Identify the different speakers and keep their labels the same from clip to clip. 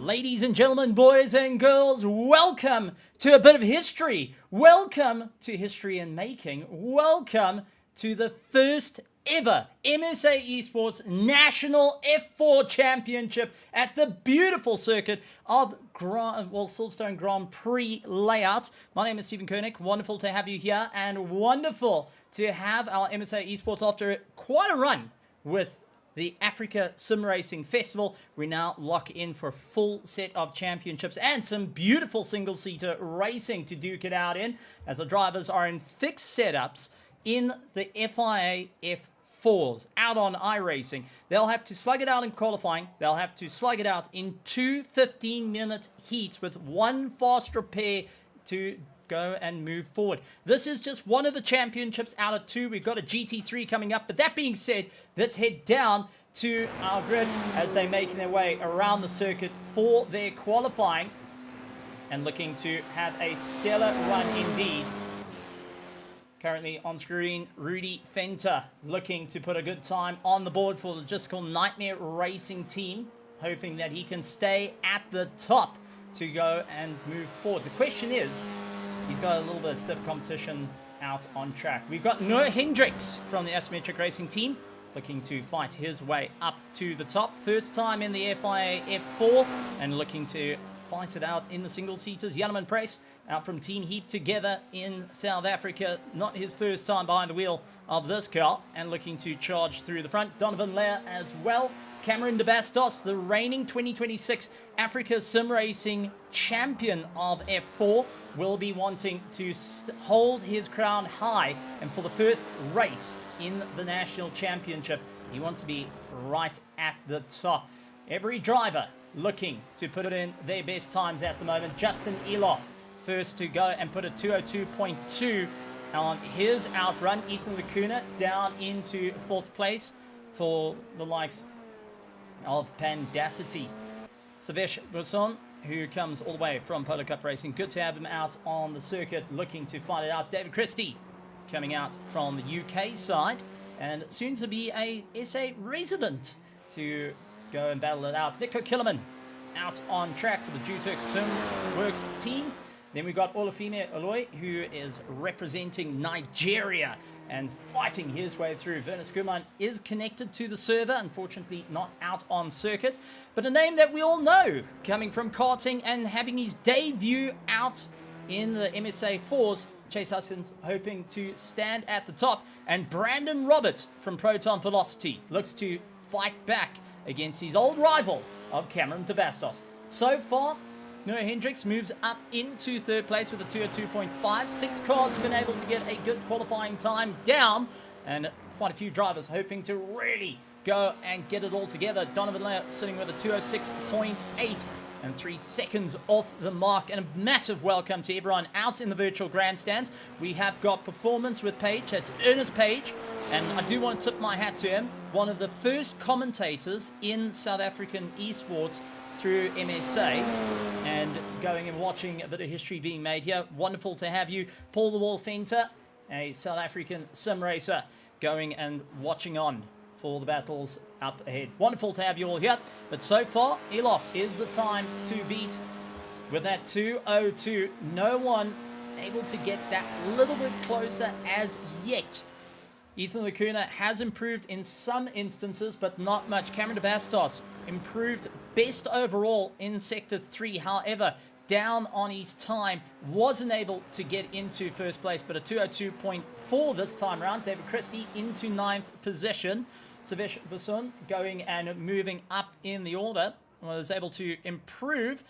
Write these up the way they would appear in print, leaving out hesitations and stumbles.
Speaker 1: Ladies and gentlemen, boys and girls, welcome to a bit of history. Welcome to History in Making. Welcome to the first ever MSA Esports National F4 Championship at the beautiful circuit of Silverstone Grand Prix layout. My name is Stephen Koenig. Wonderful to have you here and wonderful to have our MSA Esports after quite a run with the Africa Sim Racing Festival. We now lock in for a full set of championships and some beautiful single-seater racing to duke it out in, as the drivers are in fixed setups in the FIA F4s out on iRacing. They'll have to slug it out in qualifying. They'll have to slug it out in 2 15-minute heats with one fast repair to go and move forward. This is just one of the championships out of two. We've got a GT3 coming up. But that being said, let's head down to our grid as they're making their way around the circuit for their qualifying and looking to have a stellar run indeed. Currently on screen, Rudy Fenter looking to put a good time on the board for the Logistical Nightmare Racing team, hoping that he can stay at the top to go and move forward. The question is, he's got a little bit of stiff competition out on track. We've got Noah Hendricks from the Asymmetric Racing team looking to fight his way up to the top. First time in the FIA F4 and looking to fight it out in the single-seaters. Janneman Prix out from Team Heap together in South Africa. Not his first time behind the wheel of this car and looking to charge through the front. Donovan Lehr as well. Cameron de Bastos, the reigning 2026 Africa Sim Racing champion of F4, will be wanting to hold his crown high. And for the first race in the National Championship, he wants to be right at the top. Every driver looking to put it in their best times at the moment. Justin Eloff, first to go and put a 202.2 on his outrun. Ethan Lacuna down into fourth place for the likes of Pandacity. Savesh Busson, who comes all the way from Polo Cup Racing. Good to have him out on the circuit looking to fight it out. David Christie coming out from the UK side and soon to be a SA resident to go and battle it out. Nico Killerman out on track for the Juturk Simworks team. Then we've got Olufine Aloy, who is representing Nigeria and fighting his way through. Vernus Guman is connected to the server, unfortunately not out on circuit, but a name that we all know, coming from karting and having his debut out in the MSA 4s. Chase Huskins hoping to stand at the top, and Brandon Roberts from Proton Velocity looks to fight back against his old rival of Cameron de Bastos. So far, Noah Hendricks moves up into third place with a 202.5. 6 cars have been able to get a good qualifying time down, and quite a few drivers hoping to really go and get it all together. Donovan Lehr sitting with a 206.8 and 3 seconds off the mark. And a massive welcome to everyone out in the virtual grandstands. We have got Performance with Page. That's Ernest Page, and I do want to tip my hat to him. One of the first commentators in South African esports through MSA, and going and watching a bit of history being made here. Wonderful to have you. Paul the Wall Fenter, a South African sim racer, going and watching on for the battles up ahead. Wonderful to have you all here. But so far, Eloff is the time to beat with that 202. No one able to get that little bit closer as yet. Ethan Lacuna has improved in some instances, but not much. Cameron de Bastos improved best overall in Sector 3. However, down on his time, wasn't able to get into first place, but a 202.4 this time around. David Christie into 9th position. Savesh Busson going and moving up in the order. Was able to improve,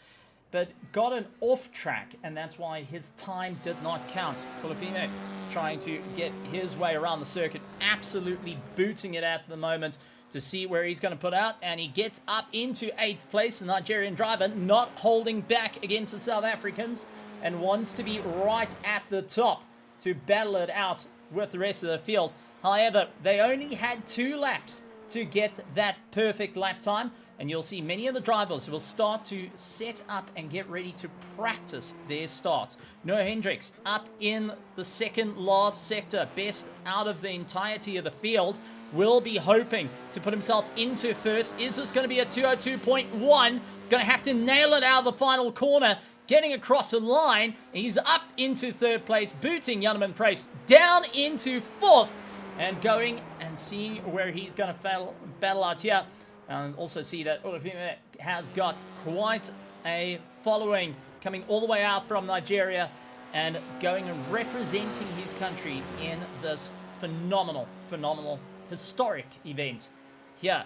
Speaker 1: but got an off track, and that's why his time did not count. Olufine trying to get his way around the circuit, absolutely booting it at the moment to see where he's going to put out, and he gets up into 8th place. The Nigerian driver not holding back against the South Africans and wants to be right at the top to battle it out with the rest of the field. However, they only had 2 laps to get that perfect lap time. And you'll see many of the drivers will start to set up and get ready to practice their starts. Noah Hendricks up in the second last sector, best out of the entirety of the field, will be hoping to put himself into first. Is this going to be a 202.1? He's going to have to nail it out of the final corner, getting across the line. He's up into third place, booting Prix down into fourth, and going and seeing where he's going to battle out here. And also see that Olafime has got quite a following coming all the way out from Nigeria and going and representing his country in this phenomenal, historic event here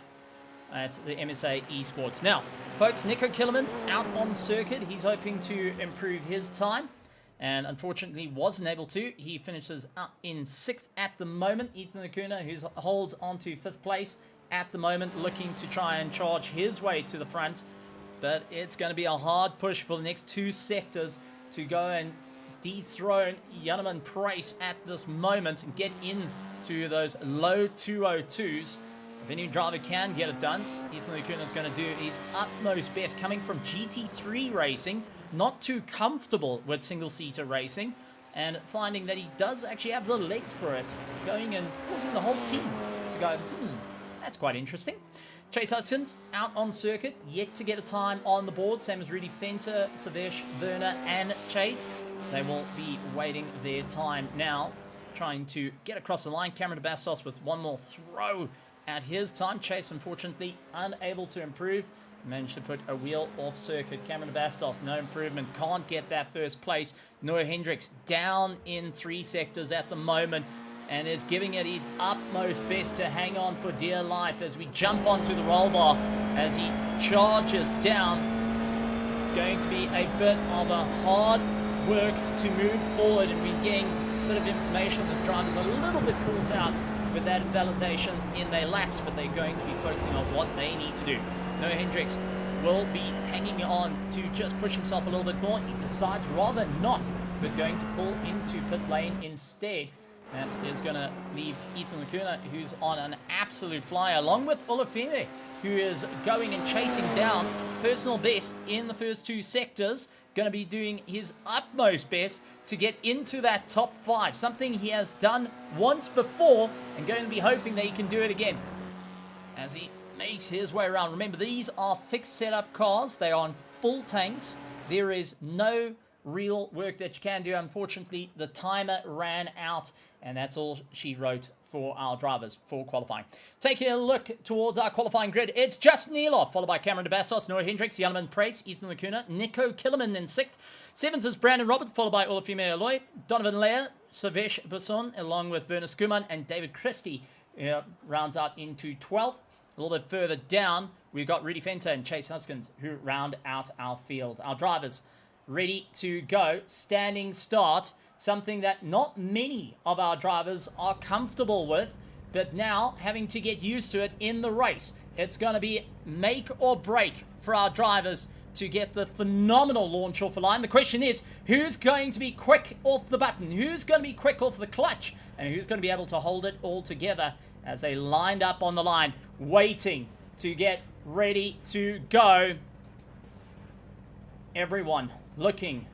Speaker 1: at the MSA Esports. Now, folks, Nico Killerman out on circuit. He's hoping to improve his time and unfortunately wasn't able to. He finishes up in 6th at the moment. Ethan Acuna, who holds on to 5th place at the moment, looking to try and charge his way to the front. But it's going to be a hard push for the next 2 sectors to go and dethrone Prix at this moment and get into those low 202s. If any driver can get it done, Ethan Acuna is going to do his utmost best, coming from GT3 racing, not too comfortable with single-seater racing, and finding that he does actually have the legs for it, going and causing the whole team to go, that's quite interesting. Chase Huskins out on circuit, yet to get a time on the board, same as Rudy Fenter, Savesh, Werner, and Chase. They will be waiting their time now, trying to get across the line. Cameron Bastos with one more throw at his time. Chase, unfortunately, unable to improve. Managed to put a wheel off circuit. Cameron Bastos, no improvement. Can't get that first place. Noah Hendricks down in 3 sectors at the moment and is giving it his utmost best to hang on for dear life as we jump onto the roll bar as he charges down. It's going to be a bit of a hard work to move forward, and we're getting a bit of information that the drivers are a little bit caught out with that invalidation in their laps, but they're going to be focusing on what they need to do. Noah Hendricks will be hanging on to just push himself a little bit more. He decides rather not, but going to pull into pit lane instead. That is going to leave Ethan Acuna, who's on an absolute flyer, along with Olafime, who is going and chasing down personal best in the first 2 sectors. Going to be doing his utmost best to get into that top 5, something he has done once before, and going to be hoping that he can do it again as he makes his way around. Remember, these are fixed setup cars. They are on full tanks. There is no real work that you can do. Unfortunately, the timer ran out, and that's all she wrote for our drivers for qualifying. Taking a look towards our qualifying grid, it's Justin Eloff, followed by Cameron DeBastos, Noah Hendricks, Prix, Ethan Acuna, Nico Killerman in 6th. 7th is Brandon Robert, followed by Olafime Aloy, Donovan Leah, Savesh Basson, along with Werner Skuman, and David Christie rounds out into 12th. A little bit further down, we've got Rudy Fenter and Chase Huskins, who round out our field. Our drivers ready to go, standing start, something that not many of our drivers are comfortable with, but now having to get used to it in the race. It's going to be make or break for our drivers to get the phenomenal launch off the line. The question is, who's going to be quick off the button? Who's going to be quick off the clutch? And who's going to be able to hold it all together as they lined up on the line, waiting to get ready to go. Everyone looking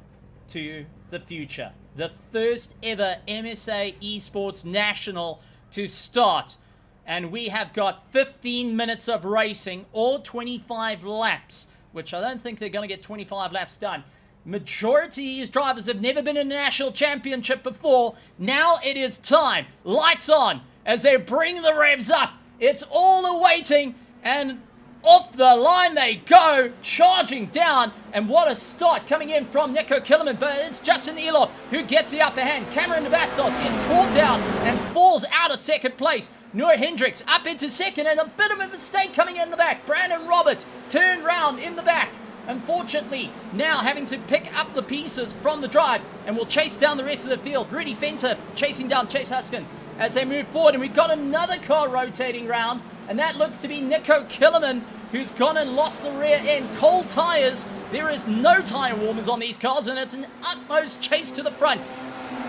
Speaker 1: to the future. The first ever MSA Esports National to start. And we have got 15 minutes of racing, or 25 laps, which I don't think they're going to get 25 laps done. Majority of these drivers have never been in a national championship before. Now it is time. Lights on as they bring the revs up. It's all awaiting, and off the line they go, charging down, and what a start coming in from Nico Killerman, but it's Justin Eloff who gets the upper hand. Cameron DeBastos gets caught out and falls out of 2nd place. Noah Hendricks up into 2nd, and a bit of a mistake coming in the back. Brandon Robert turned round in the back. Unfortunately, now having to pick up the pieces from the drive, and will chase down the rest of the field. Rudy Fenter chasing down Chase Huskins as they move forward, and we've got another car rotating round, and that looks to be Nico Killerman, who's gone and lost the rear end. Cold tires. There is no tire warmers on these cars, and it's an utmost chase to the front.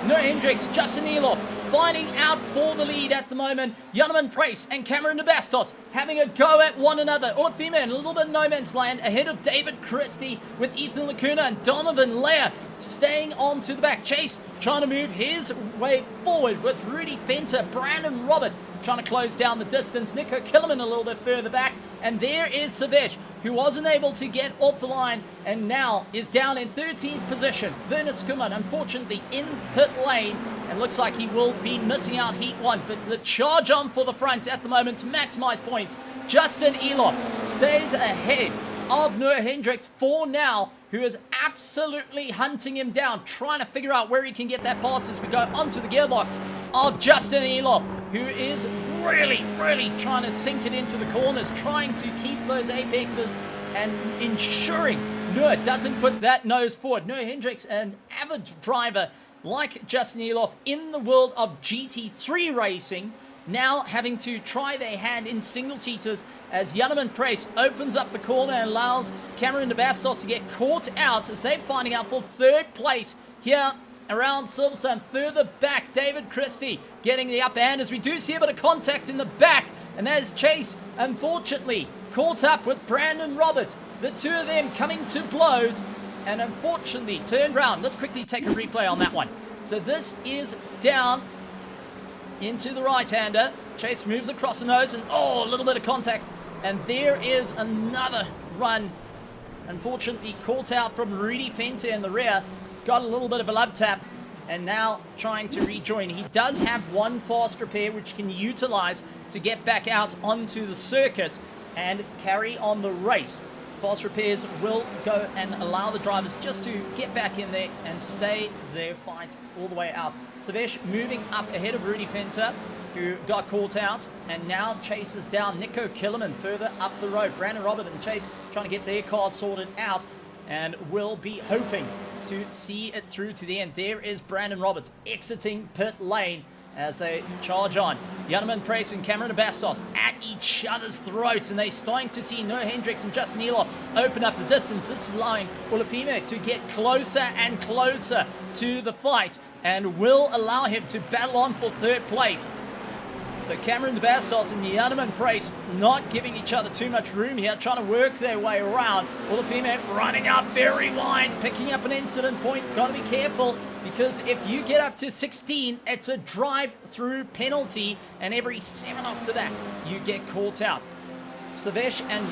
Speaker 1: Noah Hendricks, Justin Eloff finding out for the lead at the moment. Jan Prix and Cameron de Bastos having a go at one another. Olafima in a little bit of no man's land ahead of David Christie with Ethan Lacuna and Donovan Leah staying on to the back. Chase trying to move his way forward with Rudy Fenter, Brandon Robert trying to close down the distance. Nico Killerman a little bit further back. And there is Savesh, who wasn't able to get off the line and now is down in 13th position. Werner Skuman, unfortunately, in pit lane. And looks like he will be missing out heat one. But the charge on for the front at the moment to maximize points. Justin Eloff stays ahead of Noah Hendricks for now, who is absolutely hunting him down, trying to figure out where he can get that pass as we go onto the gearbox of Justin Eloff, who is really trying to sink it into the corners, trying to keep those apexes and ensuring Noah doesn't put that nose forward. Noah Hendricks, an avid driver like Justin Eloff in the world of GT3 racing, now having to try their hand in single-seaters as Jan Press opens up the corner and allows Cameron de Bastos to get caught out as they're finding out for third place here around Silverstone. Further back, David Christie getting the upper hand as we do see a bit of contact in the back, and that is Chase, unfortunately, caught up with Brandon Robert. The two of them coming to blows and unfortunately turned round. Let's quickly take a replay on that one. So this is down into the right-hander. Chase moves across the nose and a little bit of contact. And there is another run. Unfortunately caught out from Rudy Fenter in the rear. Got a little bit of a love tap and now trying to rejoin. He does have one fast repair which he can utilize to get back out onto the circuit and carry on the race. Fast repairs will go and allow the drivers just to get back in there and stay their fight all the way out. Savesh moving up ahead of Rudy Fenter, who got caught out and now chases down Nico Killerman further up the road. Brandon Robert and Chase trying to get their cars sorted out and will be hoping to see it through to the end. There is Brandon Roberts exiting pit lane as they charge on. Jan Press and Cameron de Bastos at each other's throats, and they're starting to see Noah Hendricks and Justin Eloff open up the distance. This is allowing Olafime to get closer and closer to the fight and will allow him to battle on for third place. So Cameron de Bastos and Jan Press not giving each other too much room here, trying to work their way around. Olafime running out very wide, picking up an incident point. Got to be careful, because if you get up to 16, it's a drive-through penalty, and every 7 after that, you get caught out. Savesh and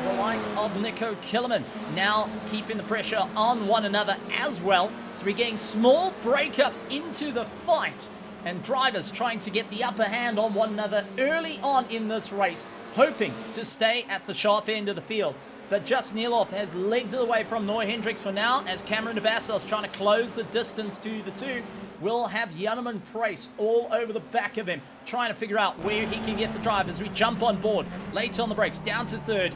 Speaker 1: the likes of Nico Killerman now keeping the pressure on one another as well. So we're getting small breakups into the fight, and drivers trying to get the upper hand on one another early on in this race, hoping to stay at the sharp end of the field. But Justin Eloff has legged it away from Noah Hendricks for now, as Cameron de Bastos trying to close the distance to the two. Will have Jan Price all over the back of him, trying to figure out where he can get the drive as we jump on board. Late on the brakes, down to third.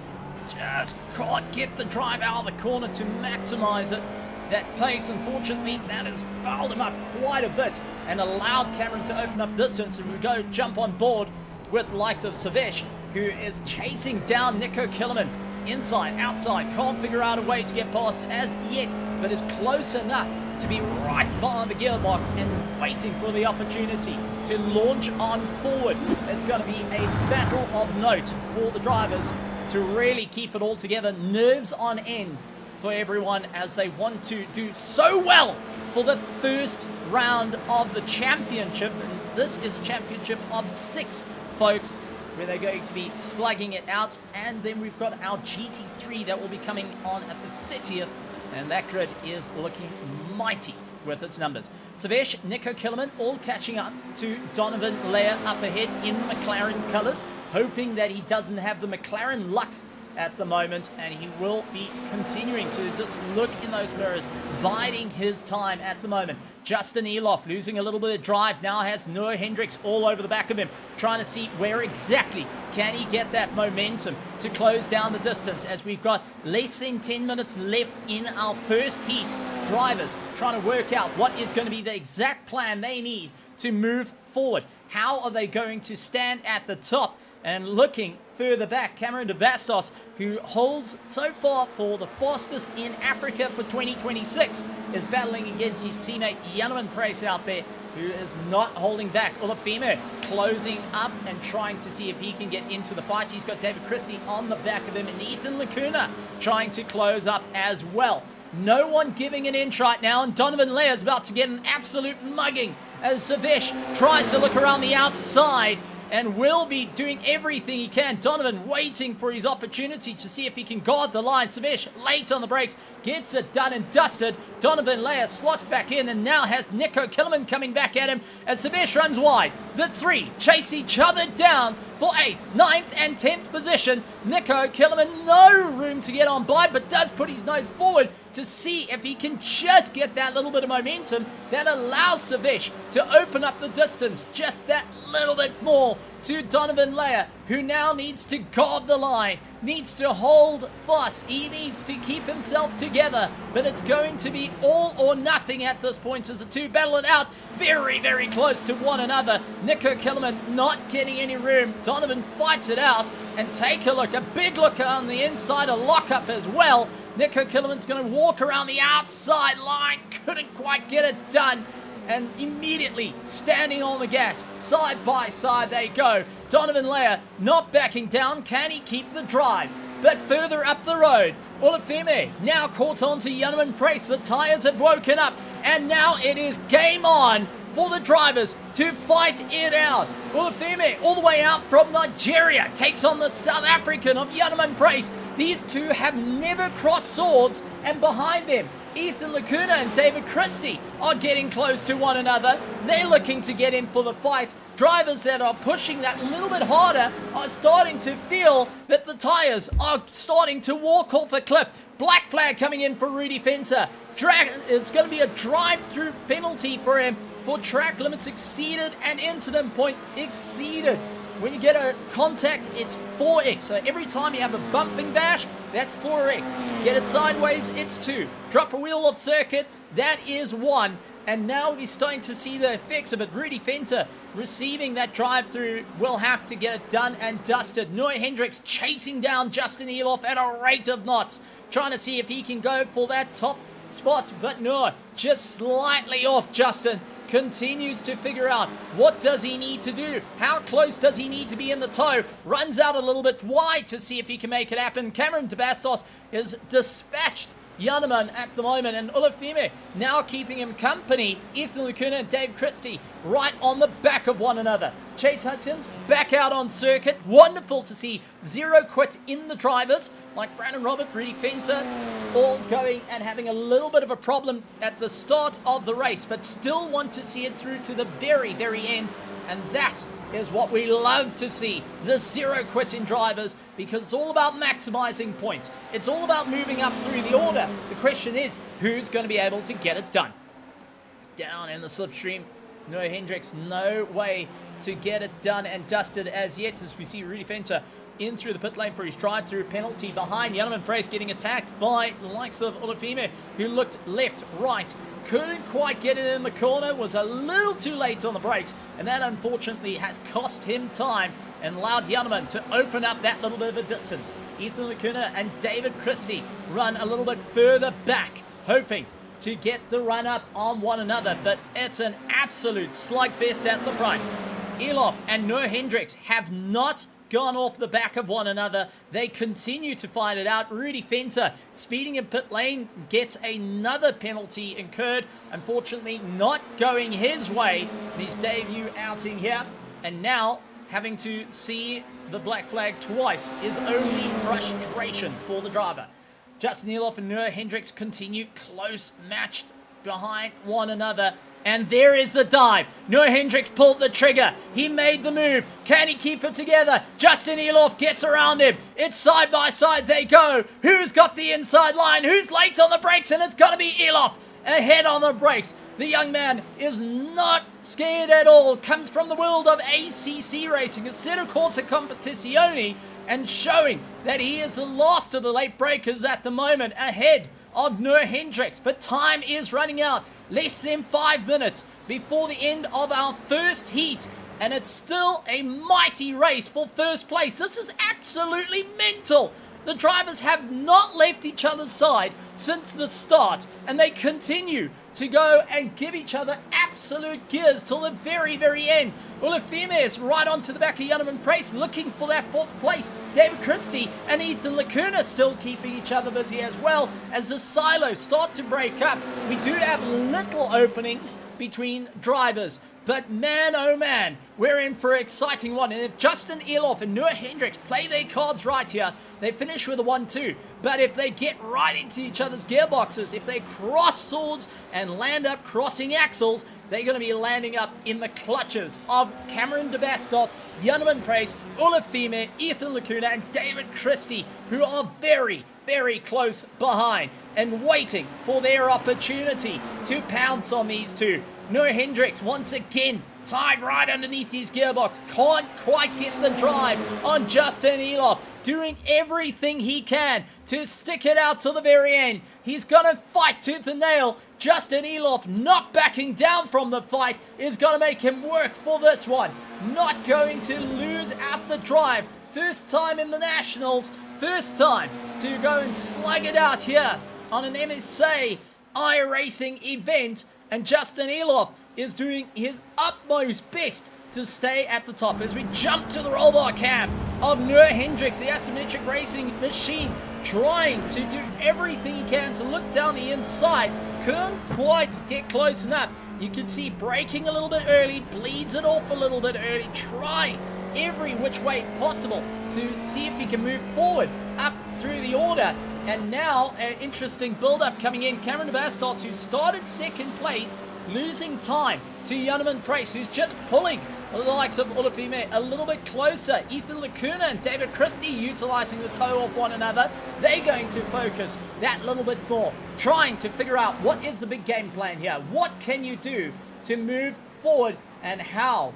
Speaker 1: Just can't get the drive out of the corner to maximize it. That pace, unfortunately, that has fouled him up quite a bit and allowed Cameron to open up distance. And we go jump on board with the likes of Savesh, who is chasing down Nico Killerman. Inside, outside, can't figure out a way to get past as yet, but is close enough to be right behind the gearbox and waiting for the opportunity to launch on forward. It's going to be a battle of note for the drivers to really keep it all together. Nerves on end for everyone as they want to do so well for the first round of the championship. And this is a championship of 6, folks, where they're going to be slugging it out. And then we've got our GT3 that will be coming on at the 30th. And that grid is looking mighty with its numbers. Savesh, Nico Killerman all catching up to Donovan Leah up ahead in the McLaren colours, hoping that he doesn't have the McLaren luck at the moment, and he will be continuing to just look in those mirrors, biding his time at the moment. Justin Eloff losing a little bit of drive, now has Noah Hendricks all over the back of him, trying to see where exactly can he get that momentum to close down the distance, as we've got less than 10 minutes left in our first heat. Drivers trying to work out what is going to be the exact plan they need to move forward. How are they going to stand at the top? And looking further back, Cameron de Bastos, who holds so far for the fastest in Africa for 2026, is battling against his teammate Jan Price out there. who is not holding back. Olafime closing up and trying to see if he can get into the fight. He's got David Christie on the back of him, and Ethan Lacuna trying to close up as well. No one giving an inch right now, and Donovan Leah is about to get an absolute mugging as Savesh tries to look around the outside and will be doing everything he can. Donovan waiting for his opportunity to see if he can guard the line. Savesh late on the brakes, gets it done and dusted. Donovan Leah slots back in and now has Nico Killerman coming back at him as Savesh runs wide. The three chase each other down for 8th, 9th and 10th position. Nico Killerman no room to get on by, but does put his nose forward to see if he can just get that little bit of momentum that allows Savesh to open up the distance just that little bit more to Donovan Leah, who now needs to guard the line, needs to hold fast, he needs to keep himself together, but it's going to be all or nothing at this point as the two battle it out very, very close to one another. Nico Killerman not getting any room. Donovan fights it out, and take a look, a big look on the inside, a lockup as well. Nico Killerman's going to walk around the outside line, couldn't quite get it done, and immediately standing on the gas, side by side they go. Donovan Leah not backing down, can he keep the drive? But further up the road, Olafime now caught on to Yanniman Price. The tyres have woken up, and now it is game on for the drivers to fight it out. Olafime, all the way out from Nigeria, takes on the South African of Yanniman Price. These two have never crossed swords, and behind them, Ethan Lacuna and David Christie are getting close to one another. They're looking to get in for the fight. Drivers that are pushing that little bit harder are starting to feel that the tyres are starting to walk off a cliff. Black flag coming in for Rudy Fenter. It's going to be a drive-through penalty for him for track limits exceeded and incident point exceeded. When you get a contact, it's 4x. So every time you have a bumping bash, that's 4x. Get it sideways, it's 2. Drop a wheel off circuit, that is 1. And now we're starting to see the effects of it. Rudy Fenter receiving that drive through will have to get it done and dusted. Noah Hendricks chasing down Justin Eloff at a rate of knots, trying to see if he can go for that top spot. But Noah just slightly off Justin. Continues to figure out what does he need to do, how close does he need to be in the toe, runs out a little bit wide to see if he can make it happen. Cameron DeBastos is dispatched Yanniman at the moment, and Olafime now keeping him company. Ethan Lacuna and Dave Christie right on the back of one another. Chase Hutchins back out on circuit. Wonderful to see zero quit in the drivers, like Brandon Robert, Rudy Fenter, all going and having a little bit of a problem at the start of the race, but still want to see it through to the very, very end. And that is what we love to see, the zero quit in drivers, because it's all about maximizing points. It's all about moving up through the order. The question is, who's going to be able to get it done? Down in the slipstream, Noah Hendricks, no way to get it done and dusted as yet, as we see Rudy Fenter in through the pit lane for his drive-through penalty behind. Yanniman Price getting attacked by the likes of Olafime, who looked left, right, couldn't quite get it in the corner, was a little too late on the brakes, and that unfortunately has cost him time and allowed Yanniman to open up that little bit of a distance. Ethan Lacuna and David Christie run a little bit further back, hoping to get the run up on one another, but it's an absolute slugfest at the front. Eloff and Noah Hendricks have not gone off the back of one another. They continue to fight it out. Rudy Fenter speeding in pit lane gets another penalty incurred, unfortunately not going his way in his debut outing here, and now having to see the black flag twice is only frustration for the driver. Justin Eloff and Noah Hendricks continue close matched behind one another. And there is the dive. Noah Hendricks pulled the trigger. He made the move. Can he keep it together? Justin Eloff gets around him. It's side by side they go. Who's got the inside line? Who's late on the brakes? And it's got to be Eloff ahead on the brakes. The young man is not scared at all. Comes from the world of ACC racing, Assetto Corsa Competizione, and showing that he is the last of the late breakers at the moment, ahead of Noah Hendricks. But time is running out. Less than 5 minutes before the end of our first heat, and it's still a mighty race for first place. This is absolutely mental. The drivers have not left each other's side since the start, and they continue to go and give each other absolute gears till the very, very end. Olafime is right onto the back of Jan Prix, looking for that 4th place. David Christie and Ethan Lacuna still keeping each other busy as well as the silos start to break up. We do have little openings between drivers, but man, oh man, we're in for an exciting one. And if Justin Elof and Noah Hendricks play their cards right here, they finish with a 1-2. But if they get right into each other's gearboxes, if they cross swords and land up crossing axles, they're going to be landing up in the clutches of Cameron de Bastos, Jan Prix, Olafime, Ethan Lacuna, and David Christie, who are very, very close behind and waiting for their opportunity to pounce on these two. Noah Hendricks once again tied right underneath his gearbox, can't quite get the drive on Justin Elof, doing everything he can to stick it out to the very end. He's gonna fight tooth and nail. Justin Elof, not backing down from the fight, is gonna make him work for this one. Not going to lose out the drive. First time in the Nationals, first time to go and slug it out here on an MSA iRacing event, and Justin Elof is doing his utmost best to stay at the top. As we jump to the roll bar cam of Noah Hendricks, the asymmetric racing machine, trying to do everything he can to look down the inside. Couldn't quite get close enough. You can see braking a little bit early, bleeds it off a little bit early, trying every which way possible to see if he can move forward up through the order. And now an interesting build-up coming in. Cameron de Bastos, who started 2nd place, losing time to Jan Prix, who's just pulling the likes of Olafime a little bit closer. Ethan Lacuna and David Christie utilizing the toe off one another. They're going to focus that little bit more, trying to figure out what is the big game plan here. What can you do to move forward, and how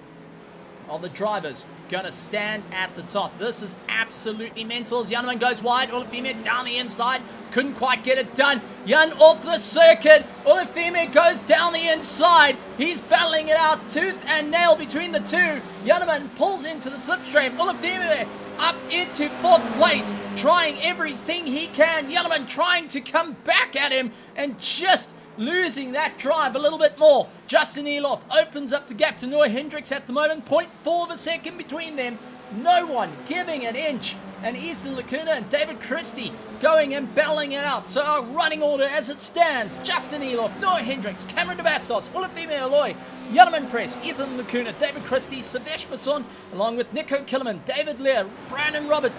Speaker 1: are the drivers going to stand at the top? This is absolutely mental as Jan goes wide. Olafime down the inside. Couldn't quite get it done. Jan off the circuit. Olafime goes down the inside. He's battling it out tooth and nail between the two. Jan pulls into the slipstream. Olafime up into 4th place, trying everything he can. Jan trying to come back at him and just losing that drive a little bit more. Justin Elof opens up the gap to Noah Hendricks at the moment. 0.4 of a second between them. No one giving an inch. And Ethan Lacuna and David Christie going and battling it out. So our running order as it stands: Justin Elof, Noah Hendricks, Cameron de Bastos, Olafime Aloy, Jan Prix, Ethan Lacuna, David Christie, Savesh Masson, along with Nico Killerman, David Lear, Brandon Robert,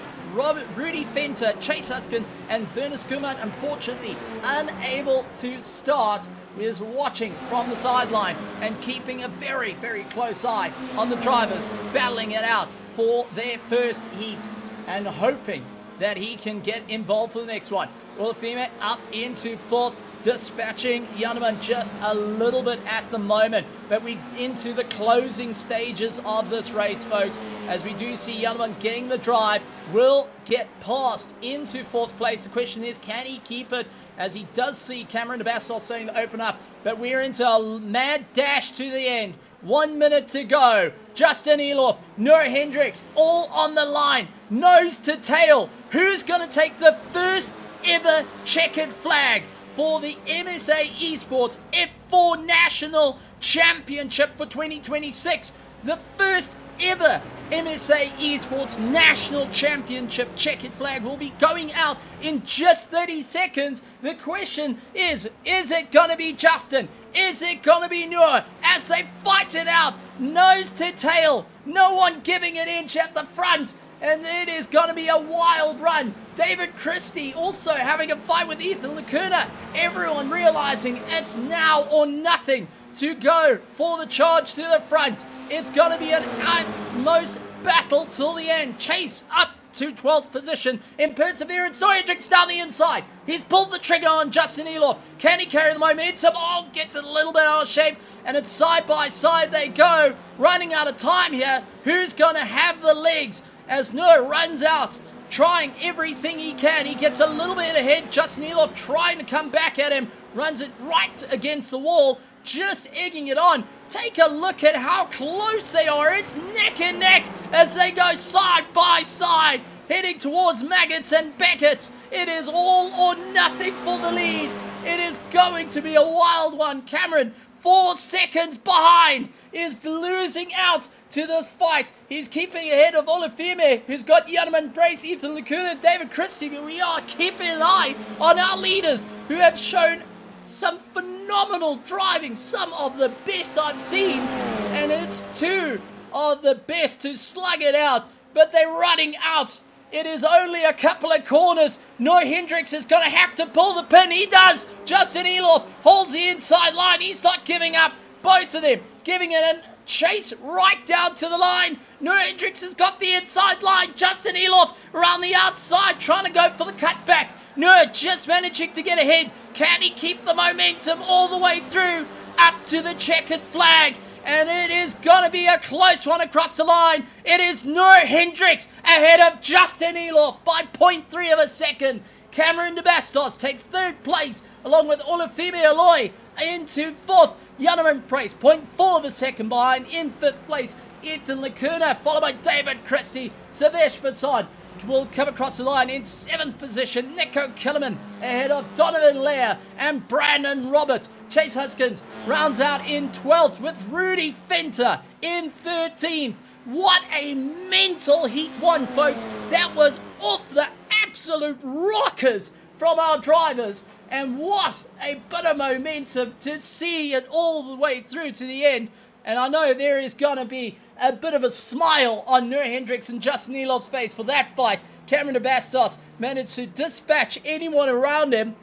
Speaker 1: Rudy Fenter, Chase Huskin, and Vernus Guman, unfortunately unable to start. Is watching from the sideline and keeping a very, very close eye on the drivers, battling it out for their first heat and hoping that he can get involved for the next one. Olafime up into 4th, dispatching Jan just a little bit at the moment, but we into the closing stages of this race, folks, as we do see Jan getting the drive, will get past into 4th place. The question is, can he keep it, as he does see Cameron de Bastos starting to open up, but we're into a mad dash to the end. 1 minute to go. Justin Elof, Noah Hendricks, all on the line, nose to tail. Who's going to take the first ever checkered flag for the MSA Esports F4 National Championship for 2026? The first ever MSA Esports National Championship checkered flag will be going out in just 30 seconds. The question is it going to be Justin? Is it going to be Noah? As they fight it out, nose to tail, no one giving an inch at the front, and it is going to be a wild run. David Christie also having a fight with Ethan Lacuna. Everyone realizing it's now or nothing to go for the charge to the front. It's going to be an utmost battle till the end. Chase up to 12th position in perseverance. Noah Hendricks down the inside. He's pulled the trigger on Justin Elof. Can he carry the momentum? Oh, gets it a little bit out of shape. And it's side by side they go. Running out of time here. Who's going to have the legs as Noah runs out, trying everything he can? He gets a little bit ahead. Justin Elof trying to come back at him. Runs it right against the wall. Just egging it on. Take a look at how close they are. It's neck and neck as they go side by side. heading towards Maggots and Beckett. It is all or nothing for the lead. It is going to be a wild one. Cameron, 4 seconds behind, is losing out to this fight. He's keeping ahead of Olafime, who's got Janneman, Prix, Ethan Lacuna, David Christie, but we are keeping an eye on our leaders who have shown some phenomenal driving, some of the best I've seen, and it's 2 of the best to slug it out, but they're running out. It is only a couple of corners. Noah Hendricks is going to have to pull the pin. He does. Justin Elof holds the inside line. He's not giving up. Both of them giving it a chase right down to the line. Noah Hendricks has got the inside line. Justin Elof around the outside trying to go for the cutback. Noah just managing to get ahead. Can he keep the momentum all the way through up to the checkered flag? And it is going to be a close one across the line. It is Noah Hendricks ahead of Justin Elof by 0.3 of a second. Cameron de Bastos takes 3rd place along with Olafime Aloy into 4th. Janneman Prix, 0.4 of a second behind. In 5th place, Ethan Lacuna, followed by David Christie. Savesh Basson will come across the line in 7th position. Nico Killerman ahead of Donovan Lair and Brandon Roberts. Chase Huskins rounds out in 12th with Rudy Fenter in 13th. What a mental heat one, folks. That was off the absolute rockers from our drivers. And what a bit of momentum to see it all the way through to the end. And I know there is going to be a bit of a smile on Noah Hendricks and Justin Elof's face for that fight. Cameron de Bastos managed to dispatch anyone around him.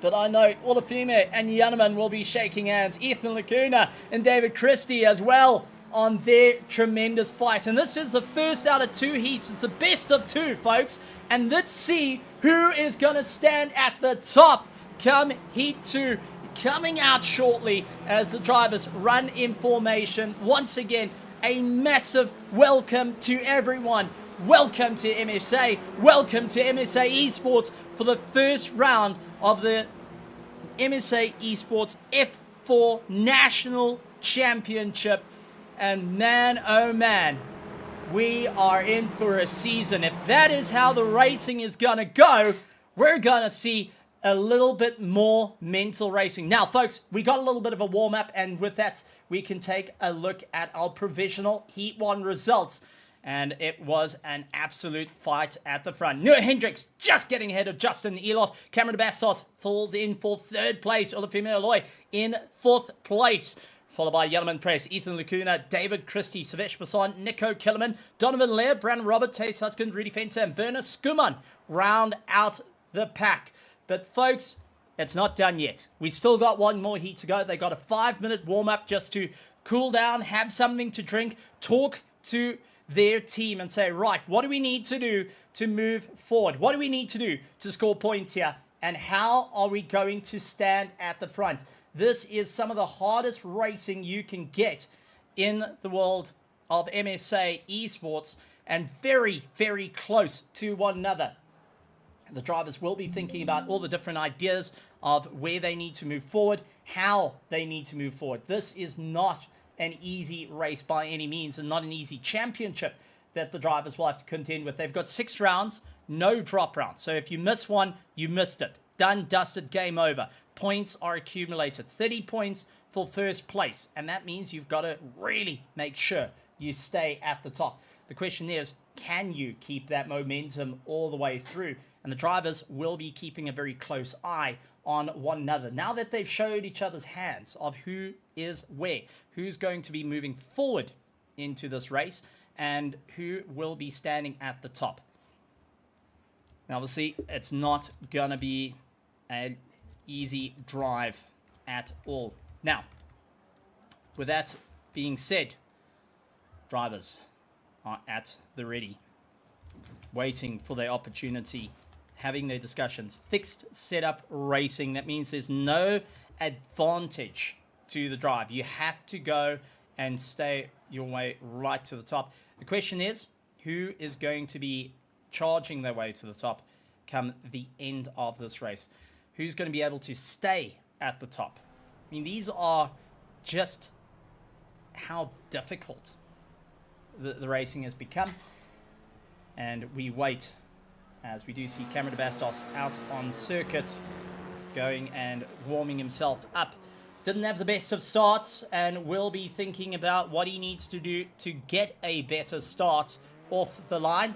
Speaker 1: But I know Olafime and Janneman will be shaking hands. Ethan Lacuna and David Christie as well on their tremendous fight. And this is the first out of 2 heats. It's the best of 2, folks. And let's see who is going to stand at the top come heat 2. Coming out shortly as the drivers run in formation. Once again, a massive welcome to everyone. Welcome to MSA. Welcome to MSA Esports for the first round of the MSA Esports F4 National Championship. And man, oh man, we are in for a season. If that is how the racing is going to go, we're going to see a little bit more mental racing. Now, folks, we got a little bit of a warm-up, and with that, we can take a look at our provisional Heat 1 results. And it was an absolute fight at the front. Noah Hendricks just getting ahead of Justin Elof. Cameron de Bastos falls in for 3rd place. Olafime Aloy in 4th place. Followed by Janneman Press, Ethan Lacuna, David Christie, Savesh Basson, Nico Killerman, Donovan Lair, Brandon Robert, Chase Huskins, Rudy Fenter, and Werner Skuman round out the pack. But folks, it's not done yet. We still got one more heat to go. They got a 5-minute warm-up just to cool down, have something to drink, talk to their team and say, right, what do we need to do to move forward? What do we need to do to score points here? And how are we going to stand at the front? This is some of the hardest racing you can get in the world of MSA Esports, and very, very close to one another. The drivers will be thinking about all the different ideas of where they need to move forward, how they need to move forward. This is not an easy race by any means, and not an easy championship that the drivers will have to contend with. They've got 6 rounds, no drop rounds. So if you miss one, you missed it. Done, dusted, game over. Points are accumulated. 30 points for 1st place. And that means you've got to really make sure you stay at the top. The question is, can you keep that momentum all the way through? And the drivers will be keeping a very close eye on one another. Now that they've showed each other's hands of who is where, who's going to be moving forward into this race, and who will be standing at the top. Now, obviously, it's not going to be an easy drive at all. Now, with that being said, drivers are at the ready, waiting for their opportunity, having their discussions. Fixed setup racing, that means there's no advantage to the drive. You have to go and stay your way right to the top. The question is, who is going to be charging their way to the top come the end of this race? Who's going to be able to stay at the top? I mean, these are just how difficult the racing has become. And we wait as we do see Cameron de Bastos out on circuit, going and warming himself up. Didn't have the best of starts and will be thinking about what he needs to do to get a better start off the line.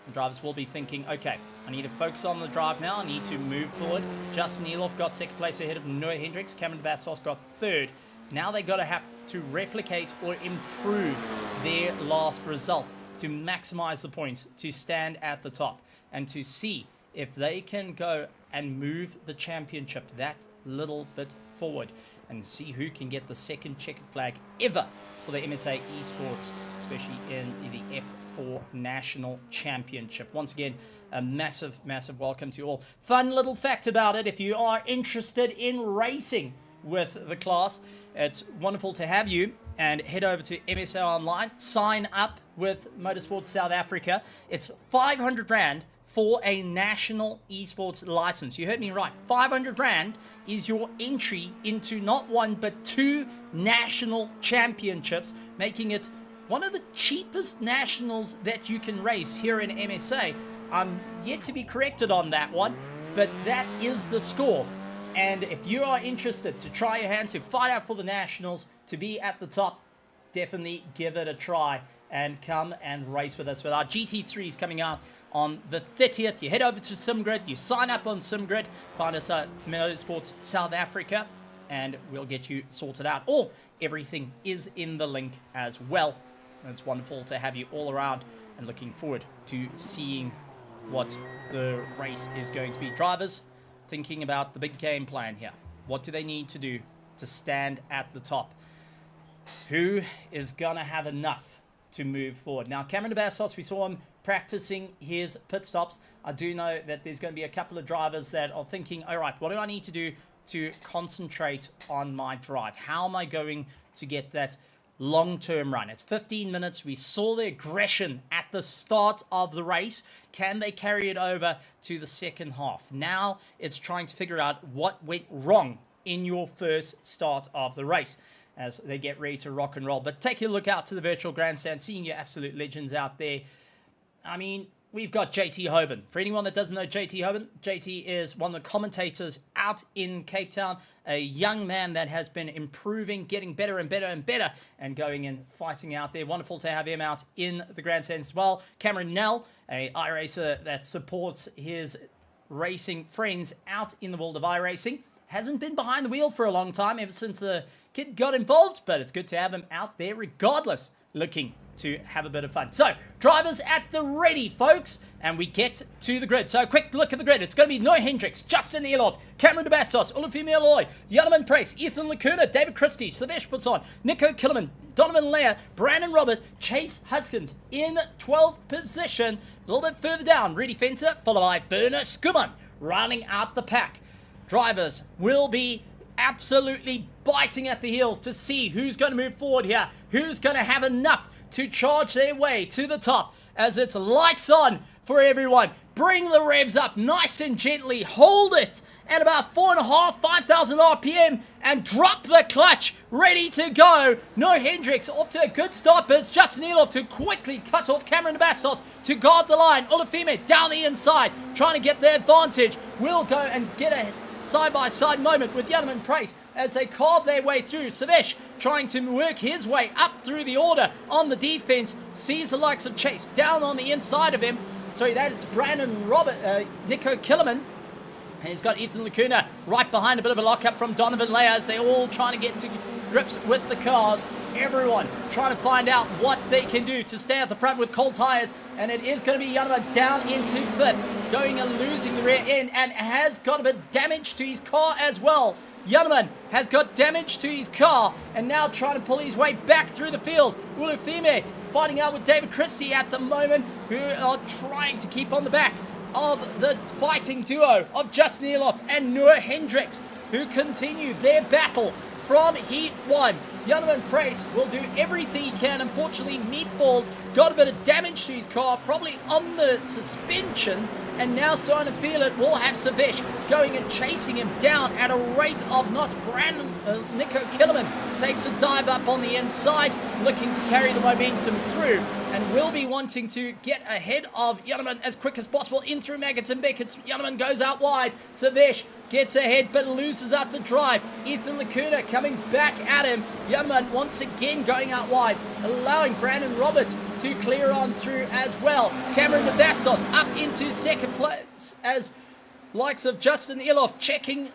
Speaker 1: The drivers will be thinking, okay, I need to focus on the drive now. I need to move forward. Justin Elof got second place ahead of Noah Hendricks. Cameron de Bastos got third. Now they got to have to replicate or improve their last result to maximize the points, to stand at the top, and to see if they can go and move the championship that little bit forward and see who can get the second checkered flag ever for the MSA Esports, especially in the F4 National Championship. Once again, a massive, massive welcome to you all. Fun little fact about it, if you are interested in racing with the class, it's wonderful to have you, and head over to MSA Online, sign up with Motorsport South Africa. It's 500 Rand for a national esports license. You heard me right. 500 Rand is your entry into not one but two national championships, making it one of the cheapest nationals that you can race here in MSA. I'm yet to be corrected on that one, but that is the score. And if you are interested to try your hand to fight out for the nationals, to be at the top, definitely give it a try and come and race with us with our GT3s coming out on the 30th. You head over to SimGrid, you sign up on SimGrid, find us at Motorsports South Africa, and we'll get you sorted out. Or everything is in the link as well. And it's wonderful to have you all around and looking forward to seeing what the race is going to be. Drivers thinking about the big game plan here. What do they need to do to stand at the top? Who is going to have enough to move forward? Now, Cameron de Bastos, we saw him practicing his pit stops. I do know that there's going to be a couple of drivers that are thinking, all right, what do I need to do to concentrate on my drive? How am I going to get that long-term run? It's 15 minutes. We saw the aggression at the start of the race. Can they carry it over to the second half? Now it's trying to figure out what went wrong in your first start of the race as they get ready to rock and roll. But take a look out to the virtual grandstand, seeing your absolute legends out there. I mean, we've got JT Hoban. For anyone that doesn't know JT Hoban, JT is one of the commentators out in Cape Town, a young man that has been improving, getting better and better and better, and going and fighting out there. Wonderful to have him out in the grandstand as well. Cameron Nell, a iRacer that supports his racing friends out in the world of iRacing. Hasn't been behind the wheel for a long time, ever since the kid got involved, but it's good to have him out there regardless, looking to have a bit of fun. So, drivers at the ready, folks, and we get to the grid. So, a quick look at the grid. It's going to be Noah Hendricks, Justin Elof, Cameron de Bastos, Olufemi Aloy, Jan Prix, Ethan Lacuna, David Christie, Silvesh Putzon, Nico Killerman, Donovan Leah, Brandon Robert, Chase Huskins in 12th position. A little bit further down, Rudy Fenter, followed by Werner Skuman, rounding out the pack. Drivers will be absolutely biting at the heels to see who's going to move forward here, who's going to have enough to charge their way to the top as it's lights on for everyone. Bring the revs up nice and gently, hold it at about 4.5, 5,000 RPM and drop the clutch, ready to go. Noah Hendricks off to a good start, but it's Justin Elof to quickly cut off Cameron de Bastos to guard the line. Olufemi down the inside, trying to get the advantage. Will go and get a side-by-side moment with Jan Prix as they carve their way through. Silvesh trying to work his way up through the order on the defense. Sees the likes of Chase down on the inside of him. Sorry, that's Brandon Robert, Nico Killerman. And he's got Ethan Lacuna right behind, a bit of a lockup from Donovan Leah as they're all trying to get to grips with the cars. Everyone trying to find out what they can do to stay at the front with cold tires. And it is going to be Janema down into fifth, going and losing the rear end, and has got a bit of damage to his car as well. Janneman has got damage to his car and now trying to pull his way back through the field. Ulufime fighting out with David Christie at the moment, who are trying to keep on the back of the fighting duo of Justin Elof and Noah Hendricks, who continue their battle from Heat 1. Janneman Price will do everything he can. Unfortunately, Meatball got a bit of damage to his car, probably on the suspension, and now starting to feel it. We'll have Savesh going and chasing him down at a rate of knots. Nico Killerman takes a dive up on the inside, looking to carry the momentum through, and will be wanting to get ahead of Janneman as quick as possible in through Maggots and Beckett's. Janneman goes out wide. Savesh gets ahead but loses out the drive. Ethan Lacuna coming back at him. Janneman once again going out wide, allowing Brandon Roberts to clear on through as well. Cameron Bastos up into second place as likes of Justin Iloff checking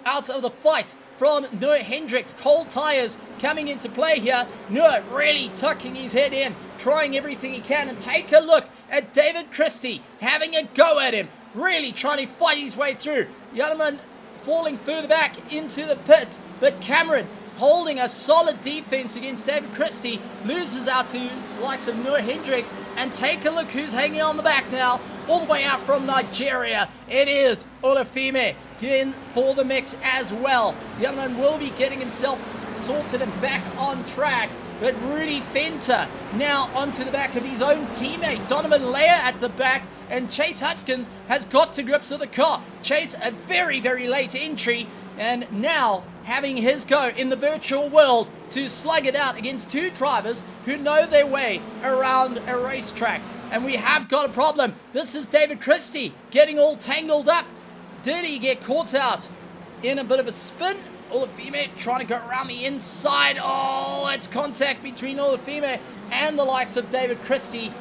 Speaker 1: out of the fight from Noah Hendricks. Cold tires coming into play here. Noah really tucking his head in, trying everything he can, and take a look at David Christie having a go at him, really trying to fight his way through. Janneman falling further back into the pits, but Cameron holding a solid defense against David Christie, loses out to the likes of Noah Hendricks, and take a look who's hanging on the back now, all the way out from Nigeria. It is Olafime in for the mix as well. Janneman will be getting himself sorted and back on track, but Rudy Fenter now onto the back of his own teammate, Donovan Leah at the back, and Chase Huskins has got to grips with the car. Chase, a very, very late entry, and now having his go in the virtual world to slug it out against two drivers who know their way around a racetrack. And we have got a problem. This is David Christie getting all tangled up. Did he get caught out in a bit of a spin? Olafime trying to go around the inside. Oh, it's contact between Olafime and the likes of David Christie.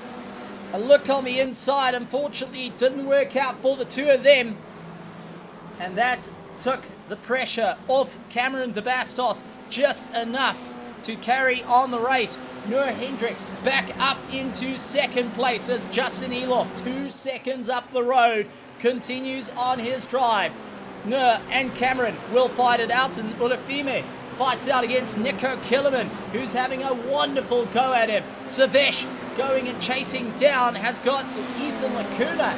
Speaker 1: A look on the inside, unfortunately, didn't work out for the two of them. And that took the pressure off Cameron DeBastos just enough to carry on the race. Noah Hendricks back up into second place as Justin Eloff, 2 seconds up the road, continues on his drive. Noah and Cameron will fight it out, and Olafime fights out against Nico Killerman, who's having a wonderful go at him. Savesh going and chasing down, has got Ethan Lacuna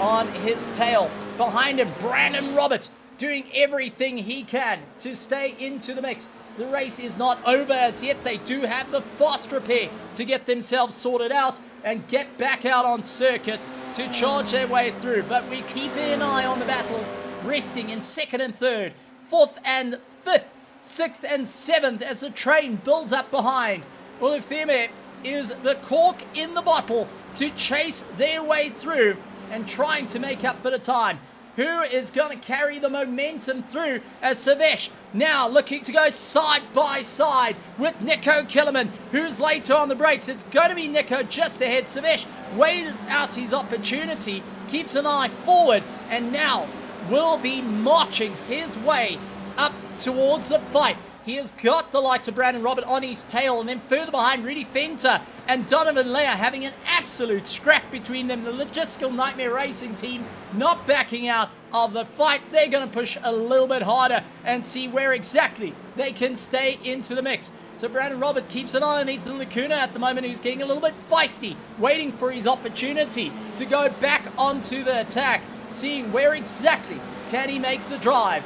Speaker 1: on his tail. Behind him, Brandon Roberts doing everything he can to stay into the mix. The race is not over as yet. They do have the fast repair to get themselves sorted out and get back out on circuit to charge their way through. But we keep an eye on the battles, resting in second and third, fourth and fifth, sixth and seventh as the train builds up behind. Olafime is the cork in the bottle to chase their way through and trying to make up a bit of time. Who is going to carry the momentum through as Savesh now looking to go side by side with Nico Killerman, who's later on the brakes. It's going to be Nico just ahead. Savesh waited out his opportunity, keeps an eye forward, and now will be marching his way up towards the fight. He has got the likes of Brandon Robert on his tail, and then further behind, Rudy Fenter and Donovan Leah having an absolute scrap between them. The Logistical Nightmare Racing team not backing out of the fight. They're going to push a little bit harder and see where exactly they can stay into the mix. So Brandon Robert keeps an eye on Ethan Lacuna at the moment, who's getting a little bit feisty, waiting for his opportunity to go back onto the attack, seeing where exactly can he make the drive.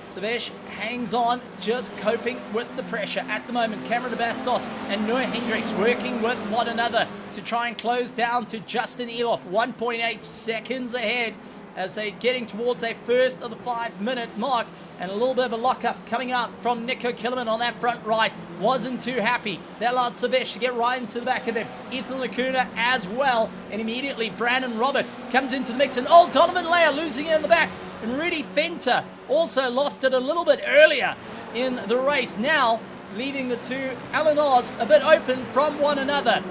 Speaker 1: Savesh hangs on, just coping with the pressure at the moment. Cameron Bastos and Noah Hendricks working with one another to try and close down to Justin Eloff, 1.8 seconds ahead as they're getting towards their first of the 5-minute mark, and a little bit of a lockup coming out from Nico Killerman on that front right. Wasn't too happy. That allowed Savesh to get right into the back of him. Ethan Lacuna as well, and immediately Brandon Robert comes into the mix, and Donovan Leah losing it in the back. And Rudy Fenter also lost it a little bit earlier in the race, now leaving the two Alan Oz a bit open from one another.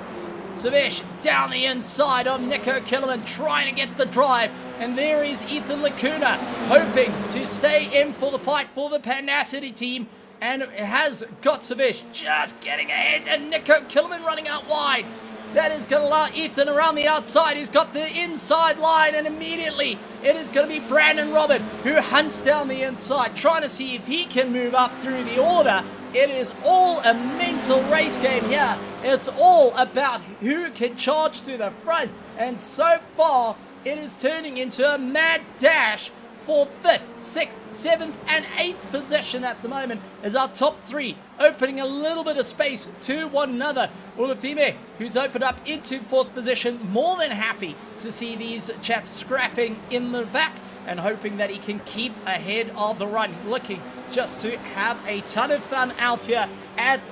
Speaker 1: Savesh down the inside of Nico Killerman trying to get the drive, and there is Ethan Lacuna hoping to stay in for the fight for the Pandacity team, and has got Savesh just getting ahead, and Nico Killerman running out wide. That is going to allow Ethan around the outside. He's got the inside line, and immediately it is going to be Brandon Robert who hunts down the inside, trying to see if he can move up through the order. It is all a mental race game here. It's all about who can charge to the front, and so far it is turning into a mad dash for 5th, 6th, 7th, and 8th position at the moment as our top 3 opening a little bit of space to one another. Olafime, who's opened up into 4th position, more than happy to see these chaps scrapping in the back and hoping that he can keep ahead of the run. Looking just to have a ton of fun out here at